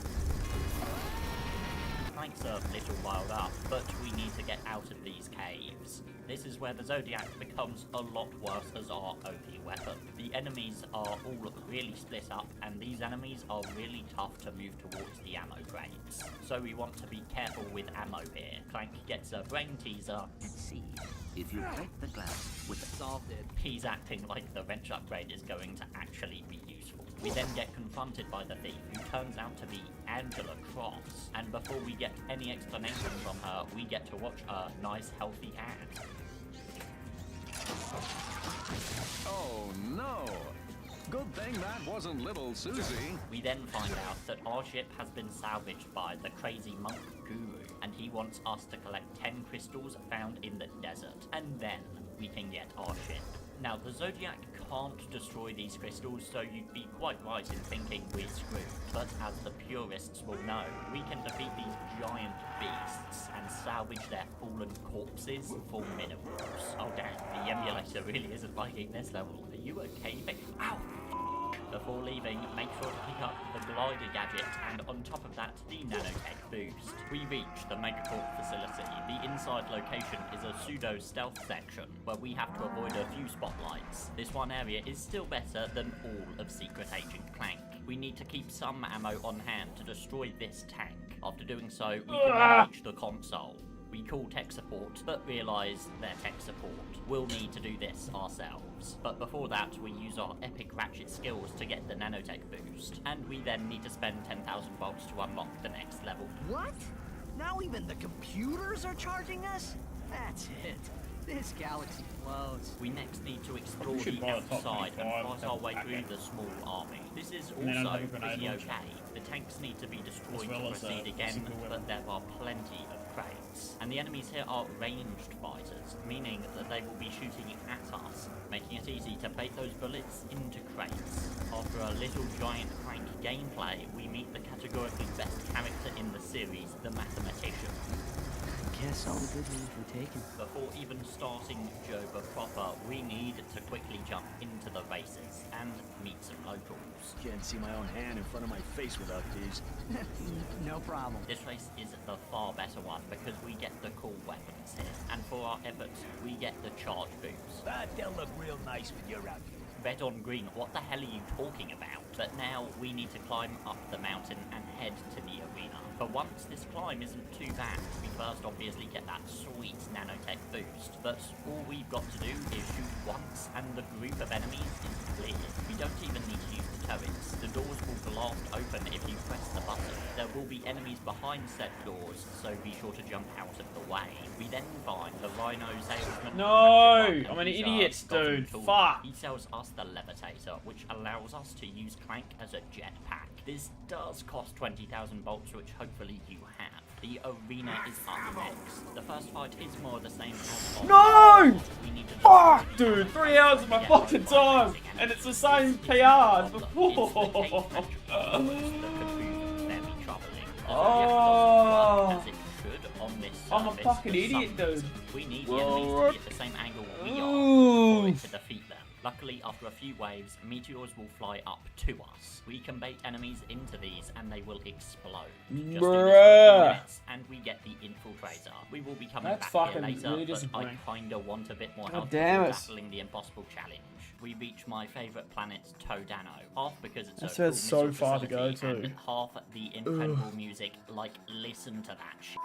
Clank's a little riled up, but we need to get out of these caves. This is where the Zodiac becomes a lot worse as our only weapon. The enemies are all really split up, and these enemies are really tough to move towards the ammo crates. So we want to be careful with ammo here. Clank gets a brain teaser. Let's see. If you break the glass with solved it. He's acting like the wrench upgrade is going to actually be useful. We then get confronted by the thief, who turns out to be Angela Cross. And before we get any explanation from her, we get to watch a nice healthy ad. Oh no! Good thing that wasn't little Susie. We then find out that our ship has been salvaged by the crazy monk guru, and he wants us to collect 10 crystals found in the desert, and then we can get our ship. Now, the Zodiac can't destroy these crystals, so you'd be quite right in thinking we're screwed. But as the purists will know, we can defeat these giant beasts and salvage their fallen corpses for minerals. Oh damn, the emulator really isn't liking this level. Are you okay, Vic? Ow! Before leaving, make sure to pick up the glider gadget, and on top of that, the nanotech boost. We reach the Megacorp facility. The inside location is a pseudo-stealth section, where we have to avoid a few spotlights. This one area is still better than all of Secret Agent Clank. We need to keep some ammo on hand to destroy this tank. After doing so, we can then reach the console. We call tech support, but realise they're tech support. We'll need to do this ourselves. But before that, we use our epic ratchet skills to get the nanotech boost. And we then need to spend 10,000 volts to unlock the next level. What? Now even the computers are charging us? That's it. This galaxy blows. We next need to explore the outside and fight our way through the small army. This is also pretty okay. The tanks need to be destroyed to proceed again, but there are plenty of crates. And the enemies here are ranged fighters, meaning that they will be shooting at us, making it easy to bait those bullets into crates. After a little giant crank gameplay, we meet the categorically best character in the series, the mathematician. Guess all the good ones were taken. Before even starting Joba proper, we need to quickly jump into the races and meet some locals. Can't see my own hand in front of my face without these. No problem. This race is the far better one because we get the cool weapons here, and for our efforts, we get the charge boost. They'll look real nice with your outfit. Red on green, what the hell are you talking about? But now we need to climb up the mountain and head to the arena. For once, this climb isn't too bad. We first obviously get that sweet nanotech boost, but all we've got to do is shoot once and the group of enemies is clear. We don't even need to use the turrets. The doors will blast open if you press the button. There will be enemies behind said doors, so be sure to jump out of the way. We then find the Rhino salesman. No! I'm an idiot, dude. Fuck! He sells us the levitator, which allows us to use Clank as a jetpack. This does cost 20,000 volts, which hopefully you have. The arena is up next. The first fight is more the same as No! Fuck, dude! 3 hours of my fucking time! And it's the same PR as before! Oh! I'm a fucking idiot, dude. We need the enemies to be at the same angle we are for it to defeat them. Luckily, after a few waves, meteors will fly up to us. We can bait enemies into these and they will explode. Just do this for a few minutes and we get the infiltrator. We will be coming back here later, really but I kinda want a bit more help damn it. battling the impossible challenge. We reach my favourite planet, Todano, half because it's That's a cool so missile far to go facility, to. and half the incredible music. Like, listen to that shit.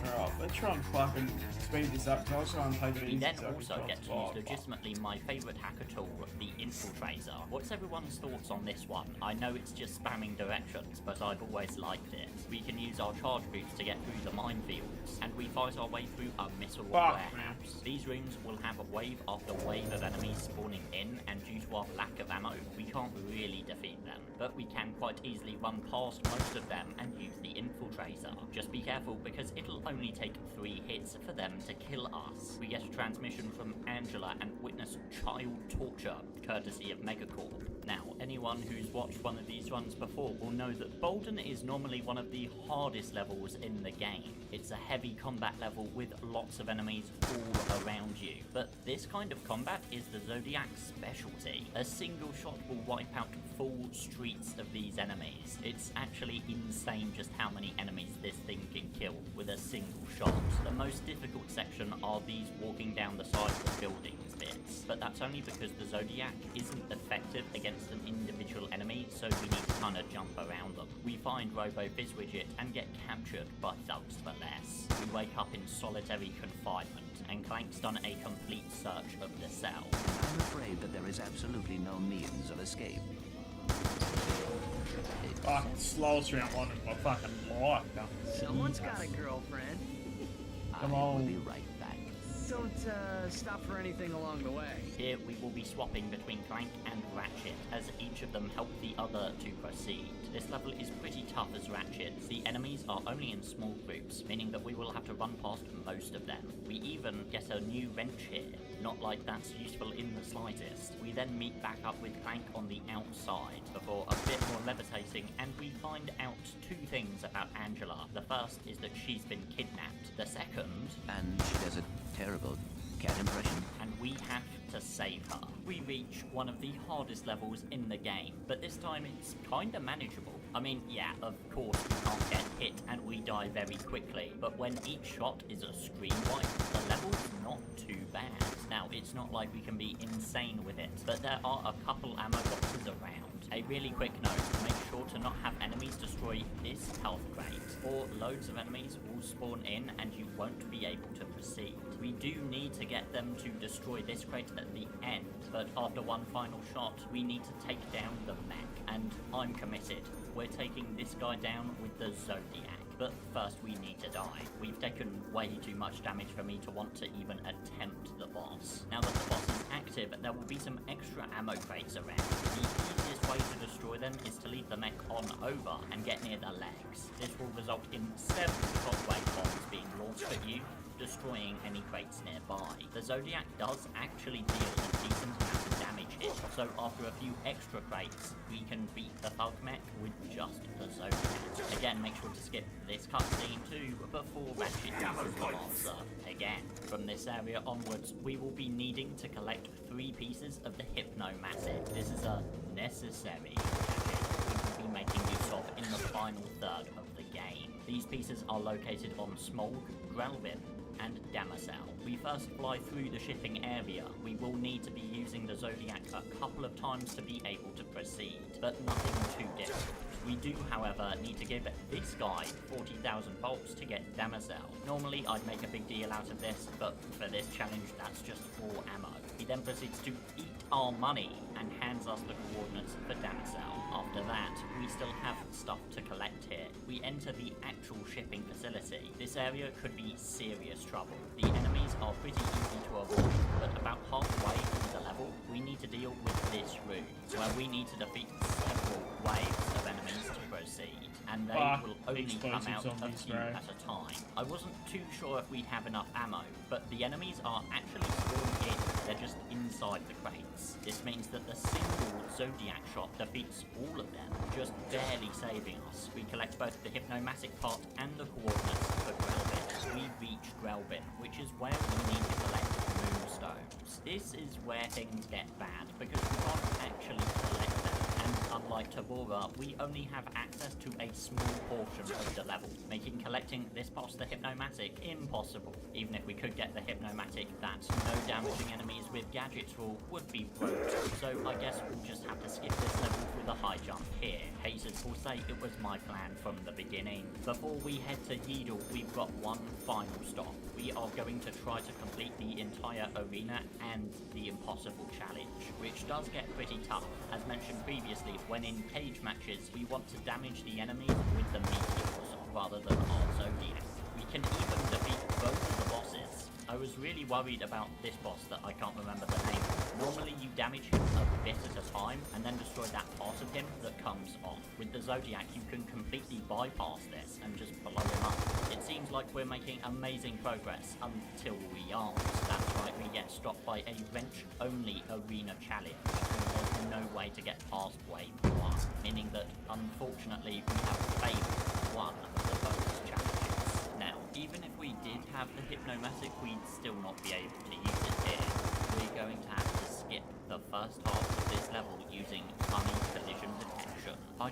Alright, let's try and fucking speed this up, because I was trying to play the We easy. then so I also can get to use legitimately my favourite hacker tool, the infiltrator. What's everyone's thoughts on this one? I know it's just spamming directions, but I've always liked it. We can use our charge boots to get through the minefields, and we fight our way through a missile warehouse. These rooms will have a wave after wave of enemies spawning in, and due to our lack of ammo, we can't really defeat them. But we can quite easily run past most of them and use the infiltrator. Just be careful, because it'll only take 3 hits for them to kill us. We get a transmission from Angela and witness child torture, courtesy of Megacorp. Now, anyone who's watched one of these runs before will know that Bolden is normally one of the hardest levels in the game. It's a heavy combat level with lots of enemies all around you. But But this kind of combat is the Zodiac's specialty. A single shot will wipe out full streets of these enemies. It's actually insane just how many enemies this thing can kill with a single shot. The most difficult section are these walking down the side of the buildings bits, but that's only because the Zodiac isn't effective against an individual enemy, so we need to kind of jump around them. We find BOIII and get captured by thugs for less. We wake up in solitary confinement, and Clank's done a complete search of the cell. I'm afraid that there is absolutely no means of escape. Fucking slowest round one of my fucking life. Someone's got a girlfriend. Come I on. will be right back. Don't stop for anything along the way. Here we will be swapping between Clank and Ratchet, as each of them help the other to proceed. This level is pretty tough as Ratchet. The enemies are only in small groups, meaning that we will have to run past most of them. We even get a new wrench here, not like that's useful in the slightest. We then meet back up with Clank on the outside before a bit more levitating, and we find out two things about Angela. The first is that she's been kidnapped. The second... And she does a terrible cat impression. And we have to save her. We reach one of the hardest levels in the game, but this time it's kinda manageable. I mean, yeah, of course we can't get hit and we die very quickly, but when each shot is a screen wipe, the level's not too bad. Now, it's not like we can be insane with it, but there are a couple ammo boxes around. A really quick note, make sure to not have enemies destroy this health crate, or loads of enemies will spawn in and you won't be able to proceed. We do need to get them to destroy this crate at the end, but after one final shot, we need to take down the mech, and I'm committed. We're taking this guy down with the Zodiac. But first we need to die. We've taken way too much damage for me to want to even attempt the boss. Now that the boss is active, there will be some extra ammo crates around. The easiest way to destroy them is to leave the mech on over and get near the legs. This will result in several shockwave bombs being launched at you, destroying any crates nearby. The Zodiac does actually deal a decent amount of damage here, so after a few extra crates, we can beat the thug mech with just the Zodiac. Again, make sure to skip this cutscene too before Ratchet uses the monster again. From this area onwards, we will be needing to collect 3 pieces of the Hypnomatic. This is a necessary gadget we will be making use of in the final third of the game. These pieces are located on Smolg, Grelvin, and Damacell. We first fly through the shipping area. We will need to be using the Zodiac a couple of times to be able to proceed, but nothing too difficult. We do, however, need to give this guy 40,000 volts to get Damacell. Normally I'd make a big deal out of this, but for this challenge that's just 4 ammo. He then proceeds to eat our money and hands us the coordinates for Damacell. After that, we still have stuff to collect here. We enter the actual shipping facility. This area could be serious trouble. The enemies are pretty easy to avoid, but about halfway through the level, we need to deal with this room, where we need to defeat several waves of enemies to proceed, and they will only come out a few at a time. I wasn't too sure if we'd have enough ammo, but the enemies are actually spawned in. They're just inside the crates. This means that the single Zodiac shot defeats all of them, just barely saving us. We collect both the Hypnomatic part and the coordinates for Grelvin. We reach Grelvin, which is where we need to collect moonstones. This is where things get bad, because we can't actually collect them. And unlike Tabora, we only have access to a small portion of the level, making collecting this past the Hypnomatic impossible. Even if we could get the Hypnomatic, that no damaging enemies with gadgets rule would be broke. So I guess we'll just have to skip this level with a high jump here. Haters will say it was my plan from the beginning. Before we head to Yeadle, we've got one final stop. We are going to try to complete the entire arena and the impossible challenge, which does get pretty tough. As mentioned previously, when in cage matches, we want to damage the enemy with the meteors rather than our Zodiac. We can even defeat both of the bosses. I was really worried about this boss that I can't remember the name. Normally you damage him a bit at a time and then destroy that part of him that comes off. With the Zodiac you can completely bypass this and just blow him up. It seems like we're making amazing progress until we aren't. That's right, we get stopped by a wrench-only arena challenge. There's no way to get past wave 1, meaning that unfortunately we have failed one of the bonus challenges. Now, even if we did have the Hypnomatic, we'd still not be able to use it here.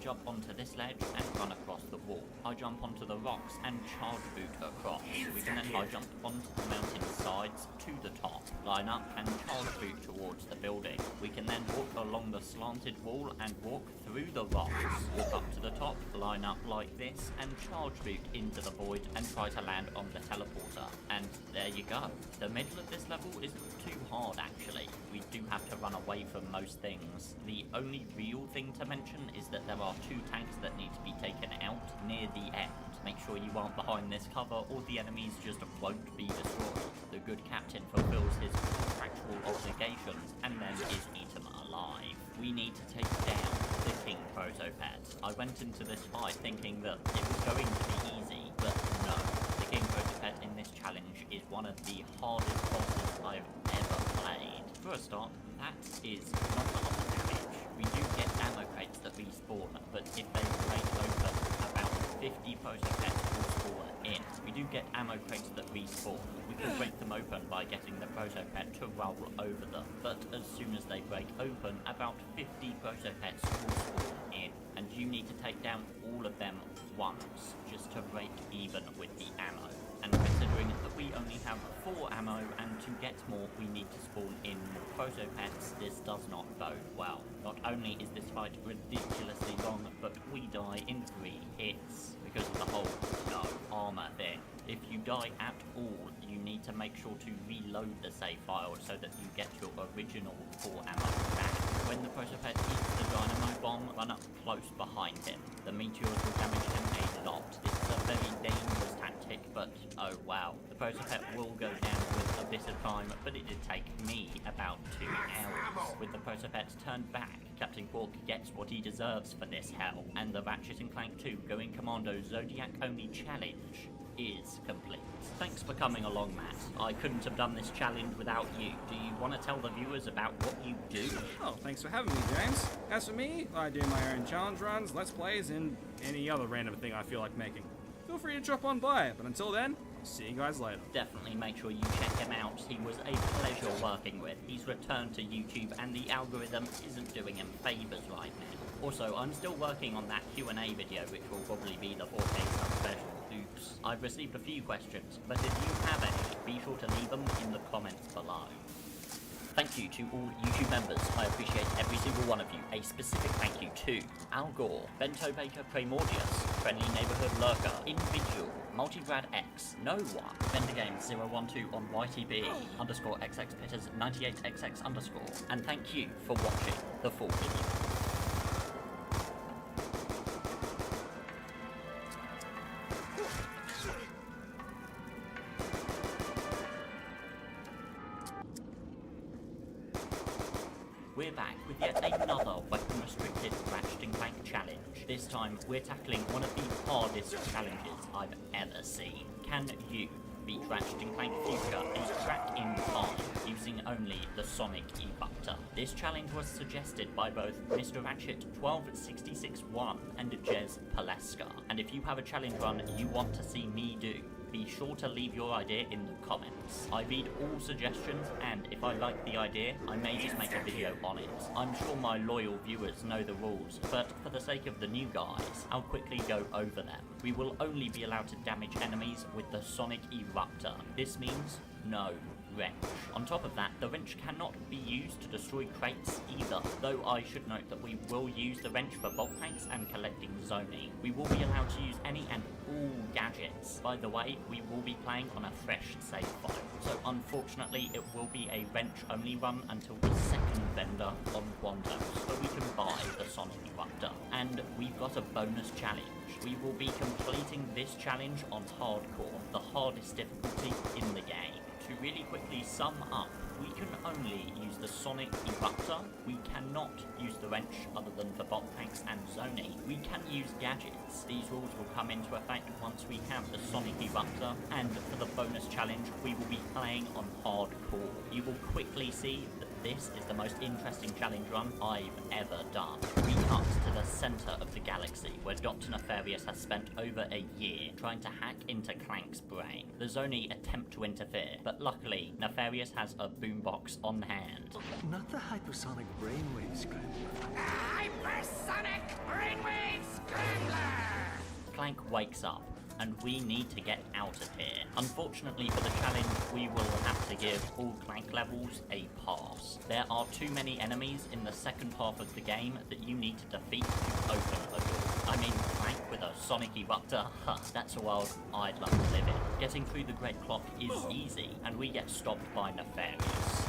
jump onto this ledge and run across the wall. I jump onto the rocks and charge boot across. We can then high jump onto the mountain sides to the top, line up and charge boot towards the building. We can then walk along the slanted wall and walk through the rocks. Walk up to the top, line up like this and charge boot into the void and try to land on the teleporter. And there you go. The middle of this level isn't too hard actually. We do have to run away from most things. The only real thing to mention is that there are 2 tanks that need to be taken out near the end. Make sure you aren't behind this cover or the enemies just won't be destroyed. The good captain fulfills his contractual obligations and then is eaten alive. We need to take down the King Protopet. I went into this fight thinking that it was going to be easy, but no. The King Protopet in this challenge is one of the hardest bosses I've ever played. For a start, that is not a lot of damage. We do get ammo crates that respawn, but if they break open, about 50 Protopets will spawn in. We do get ammo crates that respawn. We can break them open by getting the Protopet to roll over them, but as soon as they break open, about 50 Protopets will spawn in, and you need to take down all of them once, just to break even with the ammo. And considering that we only have 4 ammo, and to get more we need to spawn in more Protopets, this does not bode well. Not only is this fight ridiculously long, but we die in 3 hits, because of the whole no armor thing. If you die at all, you need to make sure to reload the save file so that you get your original 4 ammo back. When the Protopet eats the dynamo bomb, run up close behind him. The meteors will damage him a lot. This is a very dangerous tactic, but oh wow. The Protopet will go down with a bit of time, but it did take me about 2 hours. With the Protopet turned back, Captain Quark gets what he deserves for this hell, and the Ratchet & Clank 2 Going Commando Zodiac Only Challenge is complete. Thanks for coming along, Matt. I couldn't have done this challenge without you. Do you want to tell the viewers about what you do? Oh, thanks for having me, James. As for me, I do my own challenge runs, let's plays, and any other random thing I feel like making. Feel free to drop on by, but until then, I'll see you guys later. Definitely make sure you check him out. He was a pleasure working with. He's returned to YouTube and the algorithm isn't doing him favors right now. Also, I'm still working on that Q&A video, which will probably be the 4K sub special. Oops. I've received a few questions, but if you have any, be sure to leave them in the comments below. Thank you to all YouTube members. I appreciate every single one of you. A specific thank you to Al Gore, Bento Baker Primordius, Friendly Neighborhood Lurker, Individual, Multibrad X, No One, Bendergame012 on YTB, _ XXPitters 98XX _, and thank you for watching the full video. We're back with yet another weapon-restricted Ratchet & Clank challenge. This time, we're tackling one of the hardest challenges I've ever seen. Can you beat Ratchet & Clank Future a track in time using only the Sonic Eruptor? This challenge was suggested by both Mr. Ratchet 1266-1 and Jez Paleska. And if you have a challenge run you want to see me do, be sure to leave your idea in the comments. I read all suggestions, and if I like the idea, I may just make a video on it. I'm sure my loyal viewers know the rules, but for the sake of the new guys, I'll quickly go over them. We will only be allowed to damage enemies with the Sonic Eruptor. This means no wrench. On top of that, the wrench cannot be used to destroy crates either, though I should note that we will use the wrench for bulk tanks and collecting zoning. We will be allowed to use any and all gadgets. By the way, we will be playing on a fresh save file, so unfortunately it will be a wrench only run until the second vendor on Quantos, but we can buy the Sonic Eruptor. And we've got a bonus challenge. We will be completing this challenge on hardcore, the hardest difficulty in the game. To really quickly sum up, we can only use the Sonic Eruptor, we cannot use the wrench other than for bot tanks and zoning. We can use gadgets. These rules will come into effect once we have the Sonic Eruptor, and for the bonus challenge we will be playing on hardcore. You will quickly see that this is the most interesting challenge run I've ever done. We cut to the center of the galaxy, where Dr. Nefarious has spent over a year trying to hack into Clank's brain. The Zoni attempt to interfere, but luckily, Nefarious has a boombox on hand. Not the hypersonic brainwave scrambler. Hypersonic brainwave scrambler! Clank wakes up, and we need to get out of here. Unfortunately for the challenge, we will have to give all Clank levels a pass. There are too many enemies in the second half of the game that you need to defeat to open a door. I mean, Clank with a sonic eruptor, huh, that's a world I'd love to live in. Getting through the Great Clock is easy, and we get stopped by Nefarious.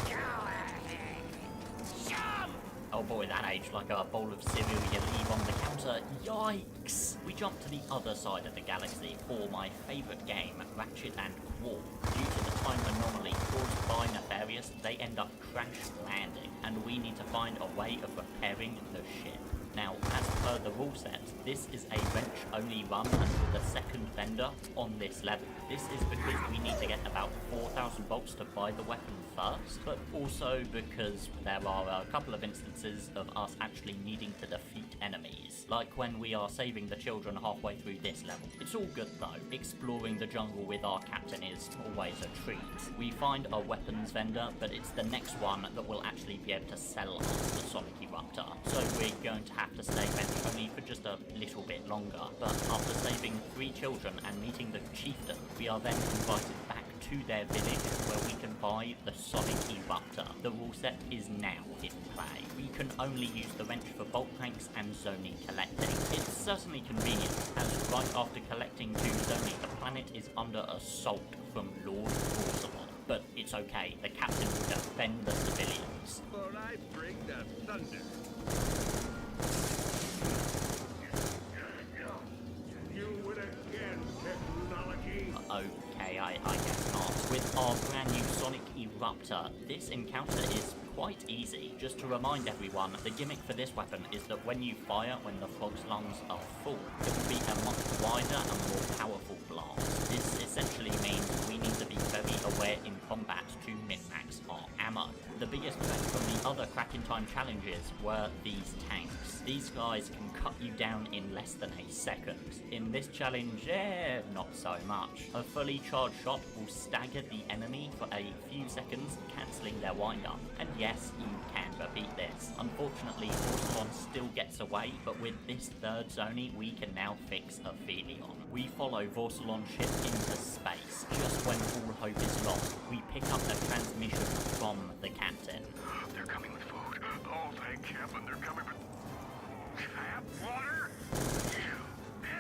Oh boy, that aged like a bowl of cereal you leave on the counter. Yikes! We jump to the other side of the galaxy for my favourite game, Ratchet and Quark. Due to the time anomaly caused by Nefarious, they end up crash landing, and we need to find a way of repairing the ship. Now, as per the rule set, this is a wrench-only run until the second vendor on this level. This is because we need to get about 4,000 volts to buy the weapon first, but also because there are a couple of instances of us actually needing to defeat enemies, like when we are saving the children halfway through this level. It's all good though. Exploring the jungle with our captain is always a treat. We find a weapons vendor, but it's the next one that will actually be able to sell us the Sonic Eruptor, so we're going to have to stay bench only for just a little bit longer. But after saving 3 children and meeting the chieftain, we are then invited back to their village where we can buy the Sonic Eruptor. The rule set is now in play. We can only use the wrench for bolt tanks and Zoni collecting. It's certainly convenient, as right after collecting 2 Zoni, the planet is under assault from Lord Vorsalon. But it's okay, the captain will defend the civilians. For I bring the thunder. You win again, technology. Okay, I guess not. With our brand new Sonic Eruptor, this encounter is quite easy. Just to remind everyone, the gimmick for this weapon is that when you fire when the frog's lungs are full, it will be a much wider and more powerful blast. This essentially means we need to be very aware in combat to min-max our ammo. The biggest threat from the other Crack in Time challenges were these tanks. These guys can cut you down in less than a second. In this challenge, not so much. A fully charged shot will stagger the enemy for a few seconds, cancelling their wind-up. And yes, you can repeat this. Unfortunately, Vorsalon still gets away, but with this third Zoni, we can now fix Aphelion. We follow Vorsalon's ship into space. Just when all hope is lost, we pick up a transmission from the captain. They're coming with food. Oh, thank heaven, they're coming with... tap water?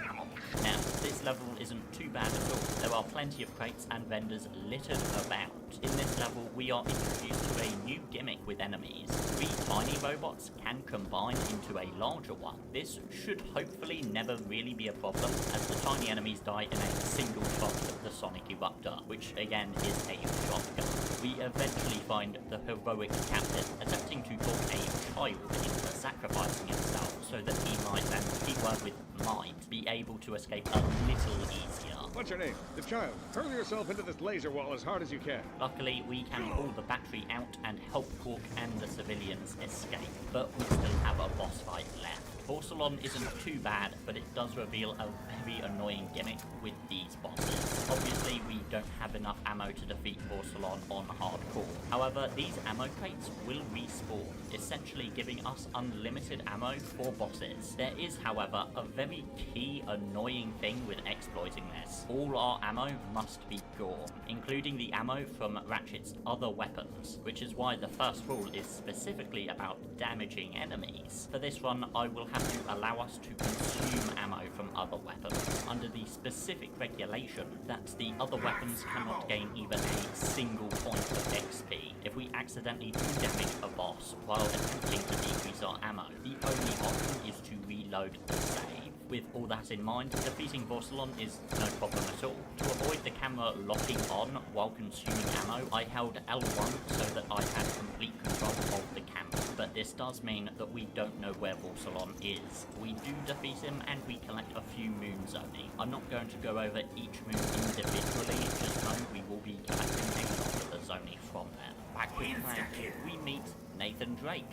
Animals. Now, this level isn't too bad at all. There are plenty of crates and vendors littered about. In this level, we are introduced to a new gimmick with enemies. 3 tiny robots can combine into a larger one. This should hopefully never really be a problem, as the tiny enemies die in a single shot of the Sonic Eruptor, which again is a shotgun. We eventually find the heroic captain attempting to talk a child into sacrificing himself so that he might then, keyword with might, be able to escape a little easier. What's your name? The child. Hurl yourself into this laser wall as hard as you can. Luckily, we can pull the battery out and help Quark and the civilians escape, but we still have a boss fight left. Vorsalon isn't too bad, but it does reveal a very annoying gimmick with these bosses. Obviously, we don't have enough ammo to defeat Vorsalon on hardcore. However, these ammo crates will respawn, essentially giving us unlimited ammo for bosses. There is, however, a very key annoying thing with exploiting this. All our ammo must be gore, including the ammo from Ratchet's other weapons, which is why the first rule is specifically about damaging enemies. For this one, I will have to allow us to consume ammo from other weapons, under the specific regulation that the other weapons cannot gain even a single point of XP if we accidentally do damage a boss while attempting to decrease our ammo. The only option is to reload the save. With all that in mind, defeating Vorsalon is no problem at all. To avoid the camera locking on while consuming ammo, I held L1 so that I had complete control of the camera. But this does mean that we don't know where Vorsalon is. We do defeat him and we collect a few moons only. I'm not going to go over each moon individually, just know we will be collecting a lot of the Zoni from them. back with Clank, we meet Nathan Drake,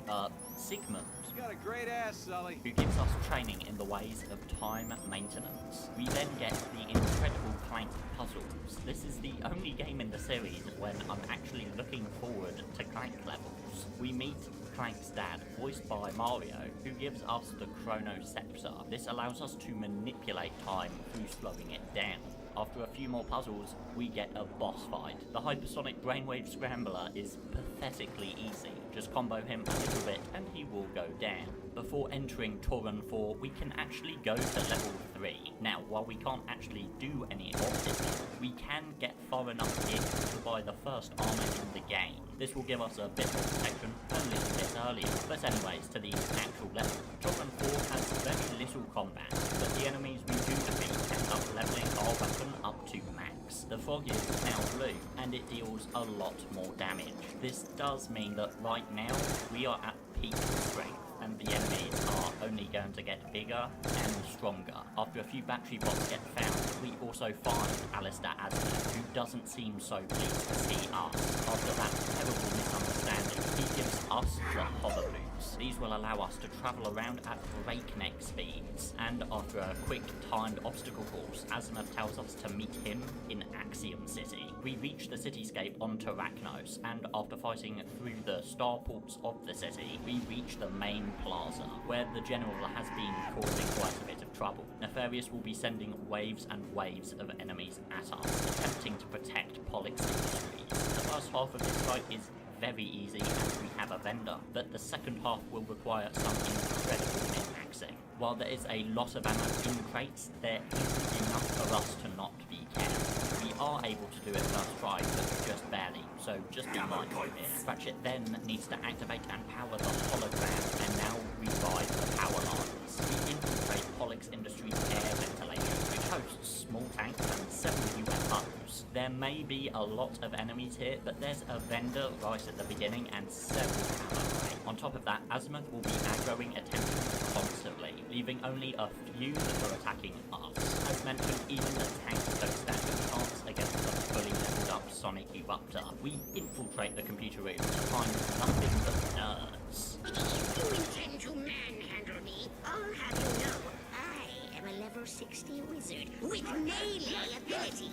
Sigmund, You got a great ass, Sully. who gives us training in the ways of time maintenance. We then get the incredible Clank puzzles. This is the only game in the series when I'm actually looking forward to Clank levels. We meet Clank's dad, voiced by Mario, who gives us the Chrono Scepter. This allows us to manipulate time through slowing it down. After a few more puzzles, we get a boss fight. The Hypersonic Brainwave Scrambler is pathetically easy. Just combo him a little bit and he will go down. Before entering Torun 4, we can actually go to level 3. Now, while we can't actually do any of this, we can get far enough in to buy the first armor in the game. This will give us a bit more protection a little bit earlier. But anyways, to the actual level. Torun 4 has very little combat, but the enemies we do defeat end up leveling our weapon up to max. The fog is now blue, and it deals a lot more damage. This does mean that right now, we are at peak strength, and the enemies are only going to get bigger and stronger. After a few battery bots get found, we also find Alistair Azimuth, who doesn't seem so pleased to see us. After that terrible misunderstanding, he gives us the hover boots. These will allow us to travel around at breakneck speeds, and after a quick timed obstacle course, Azimuth tells us to meet him in Axiom City. We reach the cityscape on Terracnos, and after fighting through the starports of the city, we reach the main plaza, where the general has been causing quite a bit of trouble. Nefarious will be sending waves and waves of enemies at us, attempting to protect Pollux Industries. The first half of this fight is very easy as we have a vendor, but the second half will require some incredible min-maxing. While there is a lot of ammo in crates, there isn't enough for us to not be careful. We are able to do it first try, but just barely, so just be mindful here. Ratchet then needs to activate and power the hologram, and now revive the power lines. We infiltrate Pollux Industries' air ventilation, which hosts small tanks and several UFOs. There may be a lot of enemies here, but there's a vendor right at the beginning and several ammo crates. On top of that, Azimuth will be aggroing attention constantly, leaving only a few that are attacking us. As mentioned, even the tanks don't stand a chance against the fully leveled up Sonic Eruptor. We infiltrate the computer room to find nothing but nerds. If you intend to manhandle me, I'll have you know I am a level 60 wizard with melee ability.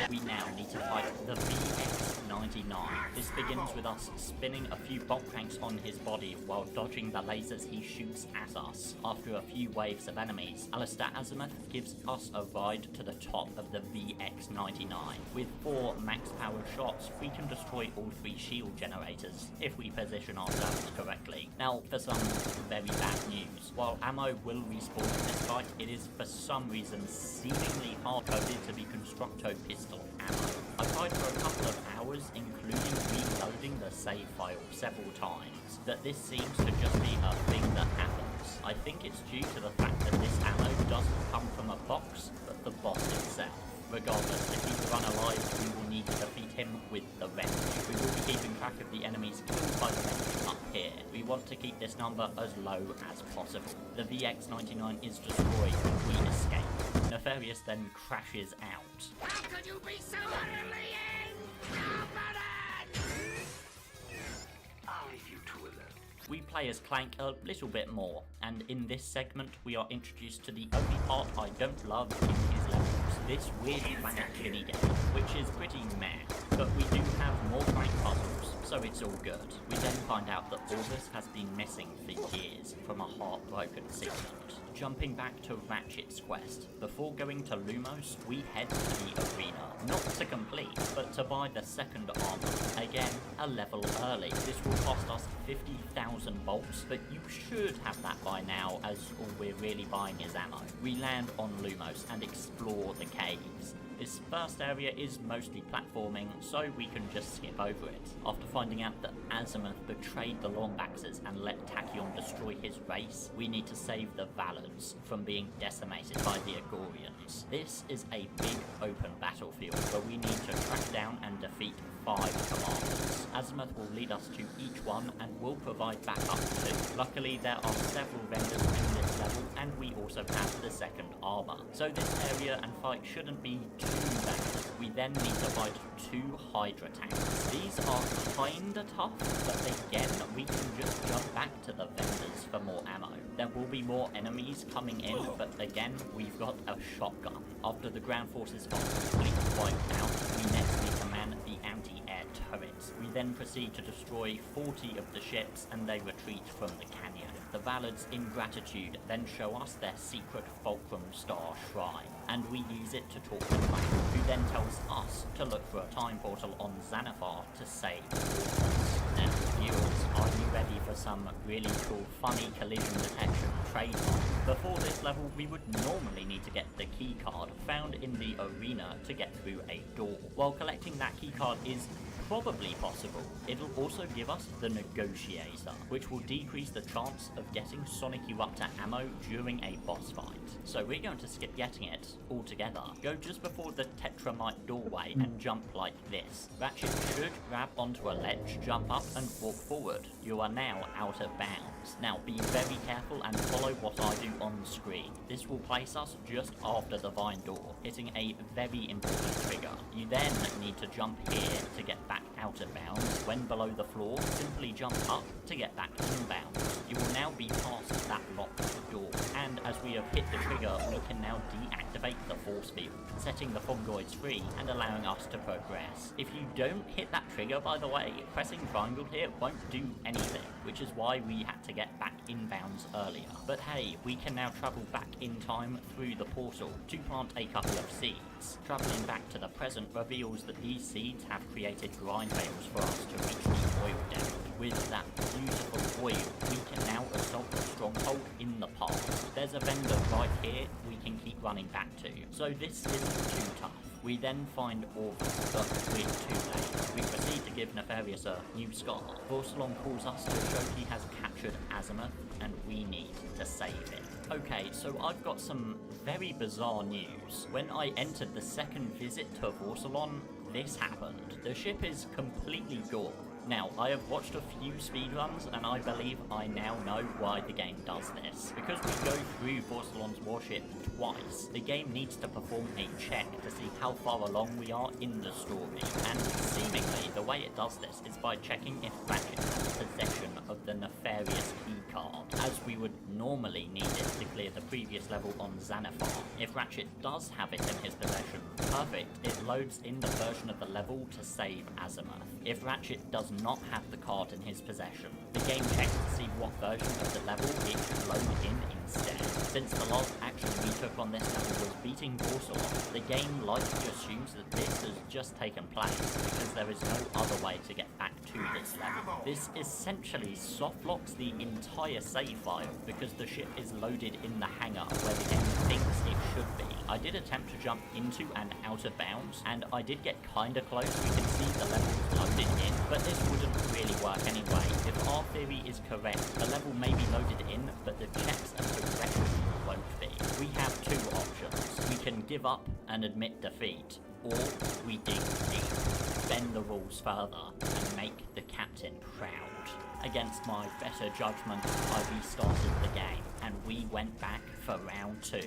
We now need to fight the VX-99. This begins with us spinning a few bolt cranks on his body while dodging the lasers he shoots at us. After a few waves of enemies, Alistair Azimuth gives us a ride to the top of the VX-99. With 4 max powered shots, we can destroy all 3 shield generators if we position ourselves correctly. Now, for some very bad news. While ammo will respawn in this fight, it is for some reason seemingly hard-coded to be Constructo pistol ammo. I tried for a couple of hours, including reloading the save file several times, but this seems to just be a thing that happens. I think it's due to the fact that this ammo doesn't come from a box, but the boss itself. Regardless, if we run alive, we will need to defeat him with the wrench. We will be keeping track of the enemies killed by the wrench up here. We want to keep this number as low as possible. The VX-99 is destroyed and we escape. Nefarious then crashes out. How could you be so utterly incompetent? I'll leave you two alone. We play as Clank a little bit more, and in this segment we are introduced to the only part I don't love in his levels. This weird planet mini game, which is pretty meh, but we do have more Clank puzzles, so it's all good. We then find out that Orbis has been missing for years from a heartbroken Sigmund. Jumping back to Ratchet's quest, before going to Lumos, we head to the arena, not to complete, but to buy the second armor, again, a level early. This will cost us 50,000 bolts, but you should have that by now, as all we're really buying is ammo. We land on Lumos and explore the caves. This first area is mostly platforming, so we can just skip over it. After finding out that Azimuth betrayed the Lombaxes and let Tachyon destroy his race, we need to save the Valords from being decimated by the Agorians. This is a big open battlefield where we need to track down and defeat 5 commanders. Azimuth will lead us to each one and will provide backup too. Luckily, there are several vendors in this level, and we also have the second armor. So this area and fight shouldn't be too bad. we then need to fight 2 Hydra tanks. These are kinda tough, but again, we can just jump back to the vendors for more ammo. There will be more enemies coming in, but again, we've got a shotgun. After the ground forces are completely wiped out, we next need to man the anti-air turrets. We then proceed to destroy 40 of the ships, and they retreat from the canyon. The Valor's in gratitude then show us their secret Fulcrum Star Shrine, and we use it to talk to Frank, who then tells us to look for a time portal on Xanathar to save. Now, viewers, are you ready for some really cool, funny collision detection trademark? Before this level, we would normally need to get the keycard found in the arena to get through a door. While collecting that keycard is probably possible, it'll also give us the Negotiator, which will decrease the chance of getting Sonic Eruptor ammo during a boss fight. So we're going to skip getting it altogether. Go just before the Tetramite doorway and jump like this. Ratchet should grab onto a ledge, jump up and walk forward. You are now out of bounds. Now be very careful and follow what I do on screen. This will place us just after the vine door, hitting a very important trigger. You then need to jump here to get back out of bounds. When below the floor, simply jump up to get back inbound. You will now be past that locked door, and as we have hit the trigger, we can now deactivate the force field, setting the fungoids free and allowing us to progress. If you don't hit that trigger, by the way, pressing triangle here won't do anything, which is why we had to get back inbounds earlier. But hey, we can now travel back in time through the portal to plant a couple of seeds. Traveling back to the present reveals that these seeds have created grind rails for us to reach the oil depth. With that beautiful oil, we can now assault the stronghold in the past. There's a vendor right here we can keep running back to, so this isn't too tough. We then find Orvis, but we're too late. We proceed to give Nefarious a new scar. Vorsalon calls us to show he has captured Azimuth, and we need to save it. Okay, so I've got some very bizarre news. When I entered the second visit to Vorsalon, this happened. The ship is completely gone. Now, I have watched a few speedruns, and I believe I now know why the game does this. Because we go through Vorsalon's warship twice, the game needs to perform a check to see how far along we are in the story. And seemingly, the way it does this is by checking if Ratchet has possession of the Nefarious keycard, as we would normally need it to clear the previous level on Xanathar. If Ratchet does have it in his possession, perfect, it loads in the version of the level to save Azimuth. If Ratchet does not have the card in his possession, the game checks to see what version of the level it should load in instead. Since the last action we took on this level was beating Vorsalon, the game likely assumes that this has just taken place because there is no other way to get back to this level. This essentially softlocks the entire save file because the ship is loaded in the hangar where the game thinks it should be. I did attempt to jump into and out of bounds, and I did get kinda close. We can see the level loaded in, but this wouldn't really work anyway. If our theory is correct, the level may be loaded in, but the checks and progression won't be. We have two options. We can give up and admit defeat, or we dig deep, bend the rules further, and make the captain proud. Against my better judgment, I restarted the game, and we went back for round 2.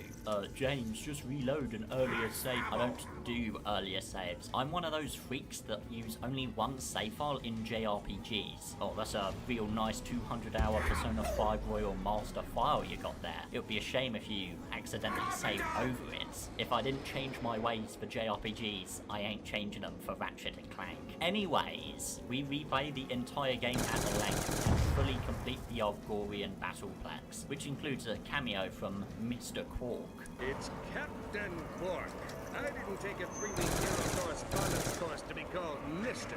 James, just reload an earlier save. I don't do earlier saves. I'm one of those freaks that use only one save file in JRPGs. Oh, that's a real nice 200-hour Persona 5 Royal Master file you got there. It would be a shame if you accidentally saved over it. If I didn't change my ways for JRPGs, I ain't changing them for Ratchet and Clank. Anyways, we replay the entire game at length and fully complete the Algorian Battleplex, which includes a cameo from Mr. Quark. It's Captain Quark. I didn't take a 3-week hero correspondence course to be called Mr.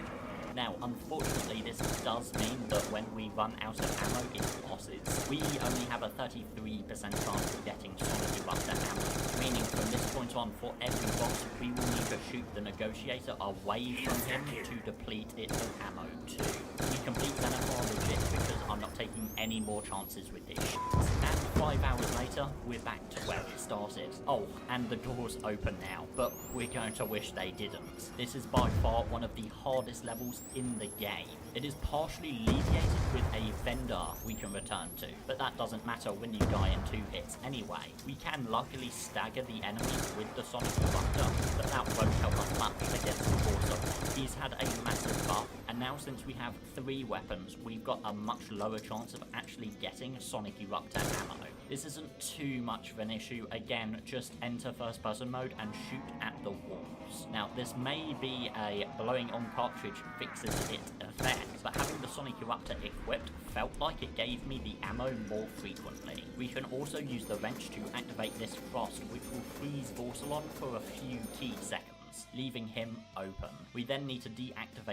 Now, unfortunately, this does mean that when we run out of ammo in bosses, we only have a 33% chance of getting Sonic Eruptor ammo, meaning from this point on, for every boss, we will need to shoot the Negotiator away from him to deplete it of ammo too. We complete Xanathar legit because I'm not taking any more chances with this shit. And 5 hours later, we're back to where it started. Oh, and the doors open now, but we're going to wish they didn't. This is by far one of the hardest levels in the game. It is partially alleviated with a vendor we can return to, but that doesn't matter when you die in 2 hits anyway. We can luckily stagger the enemies with the Sonic Eruptor, but that won't help us much against the Force. He's had a massive buff, and now since we have 3 weapons, we've got a much lower chance of actually getting Sonic Eruptor ammo. This isn't too much of an issue. Again, just enter first person mode and shoot at the walls. Now, this may be a blowing on cartridge fixes it effect, but having the Sonic Eruptor equipped felt like it gave me the ammo more frequently. We can also use the wrench to activate this frost, which will freeze Vorsalon for a few key seconds, leaving him open. We then need to deactivate